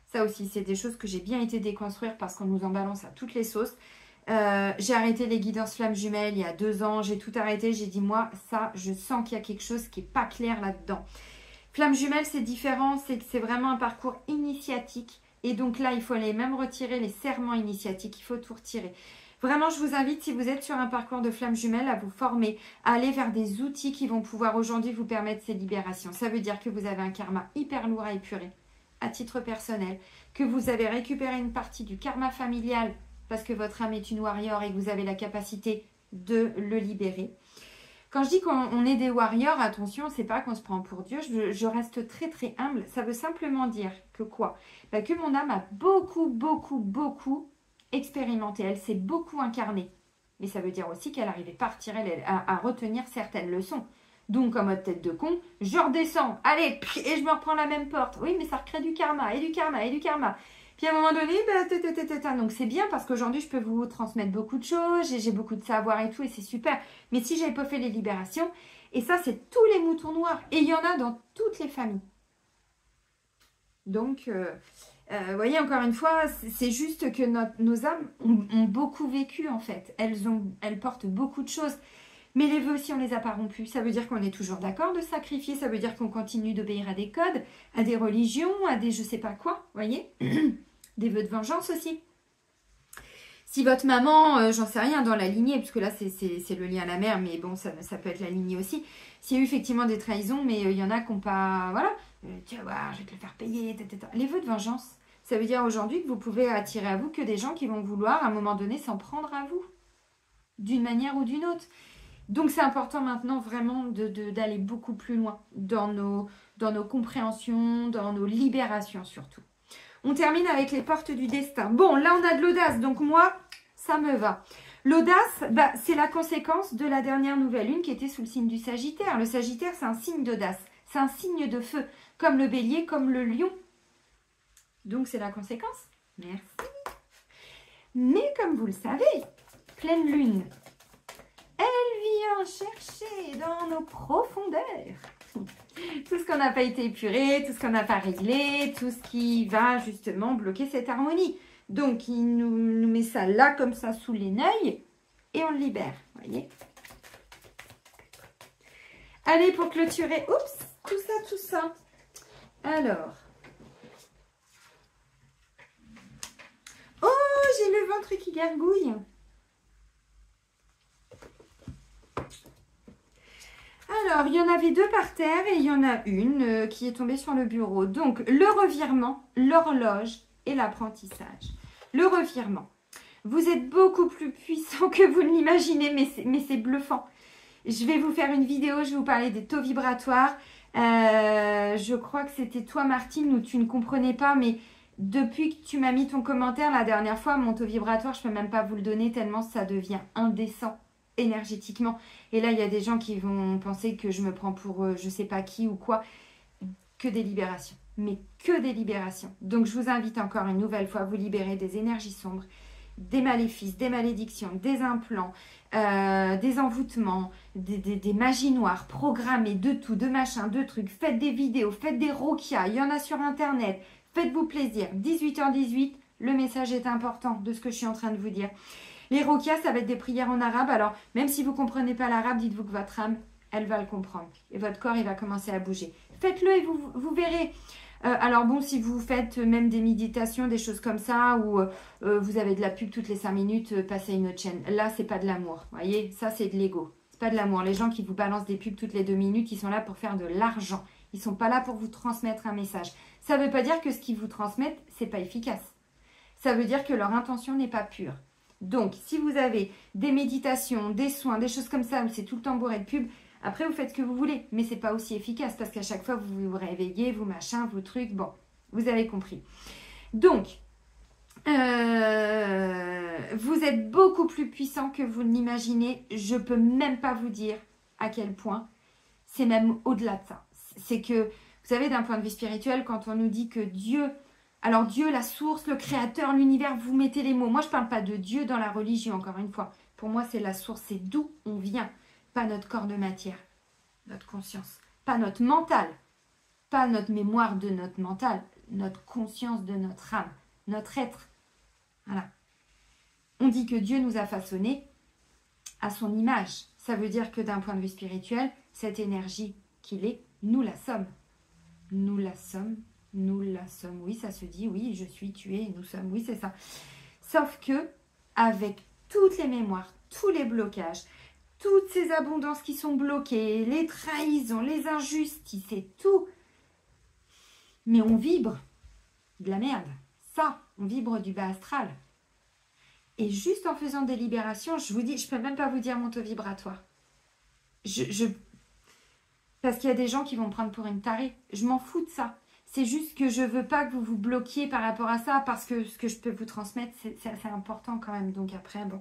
A: Ça aussi, c'est des choses que j'ai bien été déconstruire parce qu'on nous en balance à toutes les sauces. J'ai arrêté les guidances flammes jumelles il y a 2 ans. J'ai tout arrêté. J'ai dit, moi, ça, je sens qu'il y a quelque chose qui n'est pas clair là-dedans. Flamme jumelle, c'est différent. C'est que c'est vraiment un parcours initiatique. Et donc là, il faut aller même retirer les serments initiatiques. Il faut tout retirer. Vraiment, je vous invite, si vous êtes sur un parcours de flamme jumelle, à vous former, à aller vers des outils qui vont pouvoir aujourd'hui vous permettre ces libérations. Ça veut dire que vous avez un karma hyper lourd à épurer, à titre personnel, que vous avez récupéré une partie du karma familial parce que votre âme est une warrior et que vous avez la capacité de le libérer. Quand je dis qu'on est des warriors, attention, c'est pas qu'on se prend pour Dieu, je reste très très humble. Ça veut simplement dire que quoi? Que mon âme a beaucoup expérimenté, elle s'est beaucoup incarnée. Mais ça veut dire aussi qu'elle n'arrivait pas à retenir certaines leçons. Donc, en mode tête de con, je redescends, allez, et je me reprends la même porte. Oui, mais ça recrée du karma, et du karma, et du karma. Puis à un moment donné, donc c'est bien parce qu'aujourd'hui, je peux vous transmettre beaucoup de choses, j'ai beaucoup de savoir et tout, et c'est super. Mais si j'avais pas fait les libérations, et ça, c'est tous les moutons noirs, et il y en a dans toutes les familles. Donc, vous voyez, encore une fois, c'est juste que nos âmes ont beaucoup vécu, en fait. Elles portent beaucoup de choses. Mais les vœux aussi, on ne les a pas rompus. Ça veut dire qu'on est toujours d'accord de sacrifier. Ça veut dire qu'on continue d'obéir à des codes, à des religions, à des je sais pas quoi. Vous voyez. Des vœux de vengeance aussi. Si votre maman, j'en sais rien, dans la lignée, puisque là, c'est le lien à la mère, mais bon, ça peut être la lignée aussi. S'il y a eu effectivement des trahisons, mais il y en a qui n'ont pas... Voilà. Tu vas voir, je vais te le faire payer, etc. Les vœux de vengeance, ça veut dire aujourd'hui que vous pouvez attirer à vous que des gens qui vont vouloir, à un moment donné, s'en prendre à vous. D'une manière ou d'une autre. Donc, c'est important maintenant vraiment d'aller beaucoup plus loin dans nos compréhensions, dans nos libérations surtout. On termine avec les portes du destin. Bon, là, on a de l'audace. Donc, moi, ça me va. L'audace, c'est la conséquence de la dernière nouvelle lune qui était sous le signe du Sagittaire. Le Sagittaire, c'est un signe d'audace. C'est un signe de feu, comme le bélier, comme le lion. Donc, c'est la conséquence. Merci. Mais comme vous le savez, pleine lune, elle vient chercher dans nos profondeurs tout ce qu'on n'a pas été épuré, tout ce qu'on n'a pas réglé, tout ce qui va justement bloquer cette harmonie. Donc, il nous met ça là, comme ça, sous les neuils, et on le libère, voyez. Allez, pour clôturer, oups, tout ça. Alors. Oh, j'ai le ventre qui gargouille. Alors, il y en avait 2 par terre et il y en a une qui est tombée sur le bureau. Donc, le revirement, l'horloge et l'apprentissage. Le revirement. Vous êtes beaucoup plus puissant que vous ne l'imaginez, mais c'est bluffant. Je vais vous faire une vidéo, je vais vous parler des taux vibratoires. Je crois que c'était toi, Martine, où tu ne comprenais pas, mais depuis que tu m'as mis ton commentaire la dernière fois, mon taux vibratoire, je ne peux même pas vous le donner tellement ça devient indécent énergétiquement. Et là, il y a des gens qui vont penser que je me prends pour je sais pas qui ou quoi. Que des libérations. Mais que des libérations. Donc, je vous invite encore une nouvelle fois à vous libérer des énergies sombres, des maléfices, des malédictions, des implants, des envoûtements, des magies noires programmées, de tout, de machin, de trucs. Faites des vidéos, faites des rokias. Il y en a sur Internet. Faites-vous plaisir. 18h18, le message est important de ce que je suis en train de vous dire. Les rokias, ça va être des prières en arabe. Alors, même si vous ne comprenez pas l'arabe, dites-vous que votre âme, elle va le comprendre. Et votre corps, il va commencer à bouger. Faites-le et vous verrez. Alors bon, si vous faites même des méditations, des choses comme ça, ou vous avez de la pub toutes les 5 minutes, passez à une autre chaîne. Là, c'est pas de l'amour. Vous voyez, ça, c'est de l'ego. C'est pas de l'amour. Les gens qui vous balancent des pubs toutes les 2 minutes, ils sont là pour faire de l'argent. Ils ne sont pas là pour vous transmettre un message. Ça ne veut pas dire que ce qu'ils vous transmettent, c'est pas efficace. Ça veut dire que leur intention n'est pas pure. Donc, si vous avez des méditations, des soins, des choses comme ça, où c'est tout le temps bourré de pub, Après, vous faites ce que vous voulez, mais c'est pas aussi efficace parce qu'à chaque fois, vous vous réveillez, vous machin, vos trucs. Bon, vous avez compris. Donc, vous êtes beaucoup plus puissant que vous ne l'imaginez. Je peux même pas vous dire à quel point. C'est même au-delà de ça. C'est que, vous savez, d'un point de vue spirituel, quand on nous dit que Dieu, alors Dieu, la source, le créateur, l'univers, vous mettez les mots. Moi, je parle pas de Dieu dans la religion, encore une fois. Pour moi, c'est la source, c'est d'où on vient. Pas notre corps de matière, notre conscience. Pas notre mental, pas notre mémoire de notre mental, notre conscience de notre âme, notre être. Voilà. On dit que Dieu nous a façonnés à son image. Ça veut dire que d'un point de vue spirituel, cette énergie qu'il est, nous la sommes. Nous la sommes, nous la sommes. Oui, ça se dit, oui, je suis, tu es, nous sommes. Oui, c'est ça. Sauf que, avec toutes les mémoires, tous les blocages, toutes ces abondances qui sont bloquées, les trahisons, les injustices et tout, mais on vibre de la merde. Ça, on vibre du bas astral. Et juste en faisant des libérations, je vous dis, je peux même pas vous dire mon taux vibratoire. Parce qu'il y a des gens qui vont me prendre pour une tarée. Je m'en fous de ça. C'est juste que je veux pas que vous vous bloquiez par rapport à ça, parce que ce que je peux vous transmettre, c'est assez important quand même. Donc après, bon.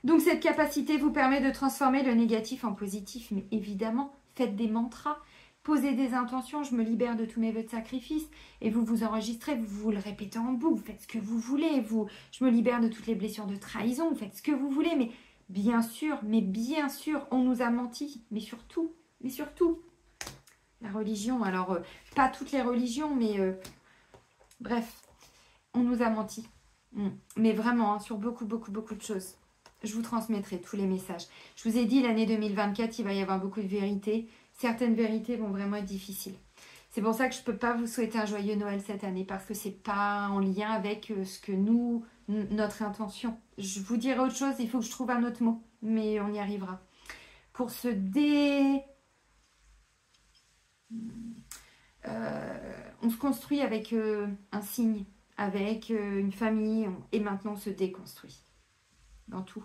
A: Donc cette capacité vous permet de transformer le négatif en positif. Mais évidemment, faites des mantras. Posez des intentions, je me libère de tous mes vœux de sacrifice. Et vous vous enregistrez, vous le répétez en boucle, vous faites ce que vous voulez. Je me libère de toutes les blessures de trahison, vous faites ce que vous voulez. Mais bien sûr, on nous a menti. Mais surtout, la religion. Alors, pas toutes les religions, mais bref, on nous a menti. Mais vraiment, hein, sur beaucoup de choses. Je vous transmettrai tous les messages. Je vous ai dit, l'année 2024, il va y avoir beaucoup de vérités. Certaines vérités vont vraiment être difficiles. C'est pour ça que je ne peux pas vous souhaiter un joyeux Noël cette année, parce que ce n'est pas en lien avec ce que notre intention. Je vous dirai autre chose, il faut que je trouve un autre mot, mais on y arrivera. Pour se on se construit avec un signe, avec une famille, et maintenant on se déconstruit. Dans tout.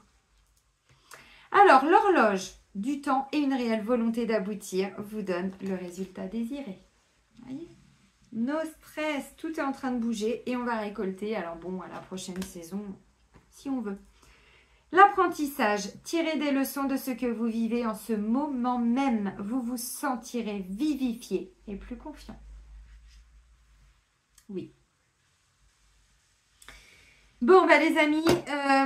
A: Alors, l'horloge du temps et une réelle volonté d'aboutir vous donne le résultat désiré. Voyez, no stress, tout est en train de bouger et on va récolter. Alors bon, à la prochaine saison, si on veut. L'apprentissage, tirez des leçons de ce que vous vivez en ce moment même. Vous vous sentirez vivifié et plus confiant. Oui. Bon, bah les amis,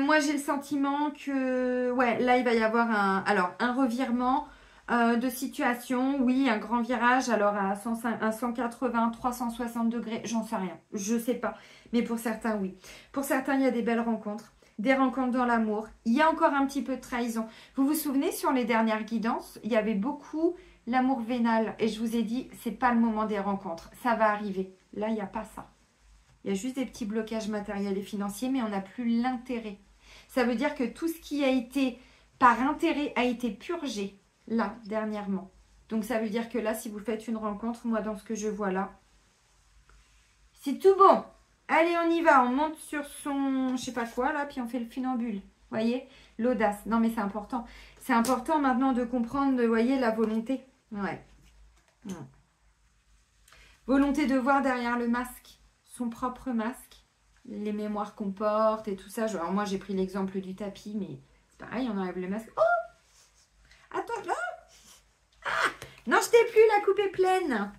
A: moi j'ai le sentiment que, ouais, là il va y avoir un revirement de situation. Oui, un grand virage, alors à 180, 360 degrés, j'en sais rien, je sais pas. Mais pour certains, oui. Pour certains, il y a des belles rencontres, des rencontres dans l'amour. Il y a encore un petit peu de trahison. Vous vous souvenez, sur les dernières guidances, il y avait beaucoup l'amour vénal. Et je vous ai dit, c'est pas le moment des rencontres, ça va arriver. Là, il n'y a pas ça. Il y a juste des petits blocages matériels et financiers, mais on n'a plus l'intérêt. Ça veut dire que tout ce qui a été par intérêt a été purgé, là, dernièrement. Donc ça veut dire que là, si vous faites une rencontre, moi, dans ce que je vois là, c'est tout bon. Allez, on y va. On monte sur son, je sais pas quoi, là, puis on fait le funambule. Vous voyez, l'audace. Non, mais c'est important. C'est important maintenant de comprendre, vous voyez, la volonté. Ouais. Volonté de voir derrière le masque. Son propre masque, les mémoires qu'on porte et tout ça. Alors moi j'ai pris l'exemple du tapis, mais c'est pareil, on enlève le masque. Oh, attends, là. Ah, non, je t'ai plus, la coupe est pleine.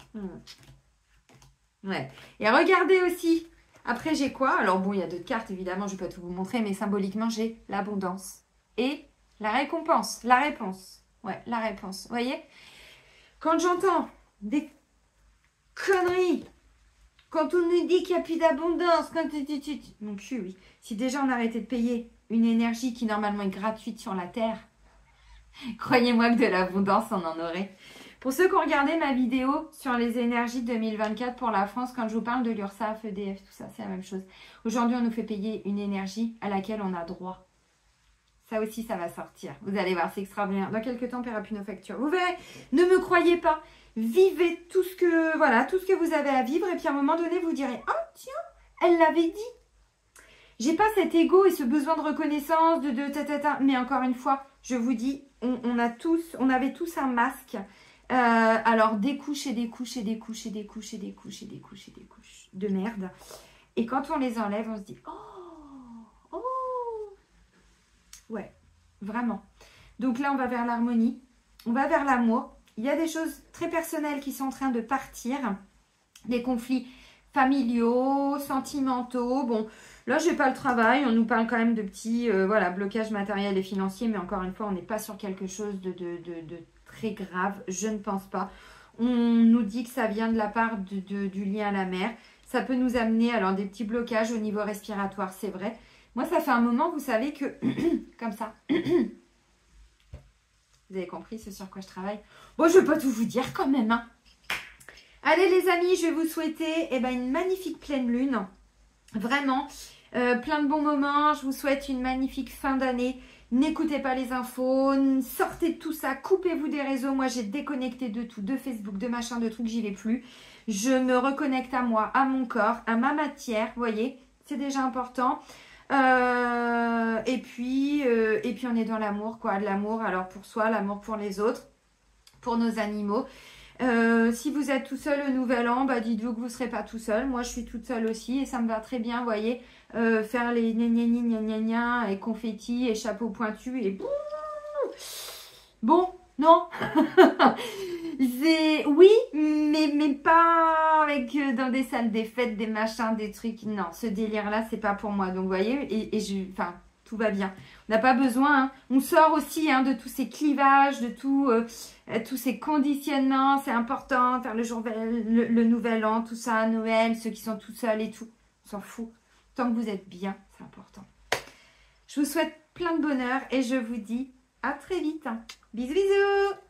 A: Ouais. Et regardez aussi. Après j'ai quoi? Alors bon, il y a d'autres cartes évidemment, je ne vais pas tout vous montrer, mais symboliquement j'ai l'abondance et la récompense, la réponse. Ouais, la réponse. Vous voyez? Quand j'entends des conneries. Quand on nous dit qu'il n'y a plus d'abondance, mon cul, oui. Si déjà on arrêtait de payer une énergie qui normalement est gratuite sur la Terre, croyez-moi que de l'abondance, on en aurait. Pour ceux qui ont regardé ma vidéo sur les énergies 2024 pour la France, quand je vous parle de l'URSSAF, EDF, tout ça, c'est la même chose. Aujourd'hui, on nous fait payer une énergie à laquelle on a droit. Ça aussi, ça va sortir. Vous allez voir, c'est extraordinaire. Dans quelques temps, on ne paiera plus nos factures. Vous verrez, ne me croyez pas. Vivez tout ce que vous avez à vivre. Et puis à un moment donné, vous direz, ah tiens, elle l'avait dit. j'ai pas cet ego et ce besoin de reconnaissance, de ta. Mais encore une fois, je vous dis, on avait tous un masque. Alors des couches et des couches et des couches et des couches et des couches et des couches et des couches de merde. Et quand on les enlève, on se dit oh, ouais, vraiment. Donc là, on va vers l'harmonie, on va vers l'amour. Il y a des choses très personnelles qui sont en train de partir, des conflits familiaux, sentimentaux. Bon, là, je n'ai pas le travail. On nous parle quand même de petits voilà, blocages matériels et financiers. Mais encore une fois, on n'est pas sur quelque chose de très grave. Je ne pense pas. On nous dit que ça vient de la part du lien à la mer. Ça peut nous amener alors des petits blocages au niveau respiratoire, c'est vrai. Moi, ça fait un moment, vous savez que... comme ça. Vous avez compris ce sur quoi je travaille. Bon, je ne vais pas tout vous dire quand même, hein. Allez les amis, je vais vous souhaiter une magnifique pleine lune. Vraiment, plein de bons moments. Je vous souhaite une magnifique fin d'année. N'écoutez pas les infos, sortez de tout ça, coupez-vous des réseaux. Moi, j'ai déconnecté de tout, de Facebook, de machin, de trucs, j'y vais plus. Je me reconnecte à moi, à mon corps, à ma matière, vous voyez, c'est déjà important. Et puis on est dans l'amour, quoi, de l'amour, alors pour soi, l'amour pour les autres, pour nos animaux. Si vous êtes tout seul au nouvel an, dites-vous que vous ne serez pas tout seul. Moi, je suis toute seule aussi et ça me va très bien, vous voyez. Faire les gna et confettis et chapeau pointu et... Bon, non. Oui, mais pas avec dans des salles des fêtes, des machins, des trucs. Non, ce délire-là, c'est pas pour moi. Donc, vous voyez, enfin, tout va bien. On n'a pas besoin. Hein. On sort aussi de tous ces clivages, de tous ces conditionnements. C'est important, faire le nouvel an, tout ça, Noël, ceux qui sont tout seuls et tout. On s'en fout. Tant que vous êtes bien, c'est important. Je vous souhaite plein de bonheur et je vous dis à très vite. Bisous, bisous.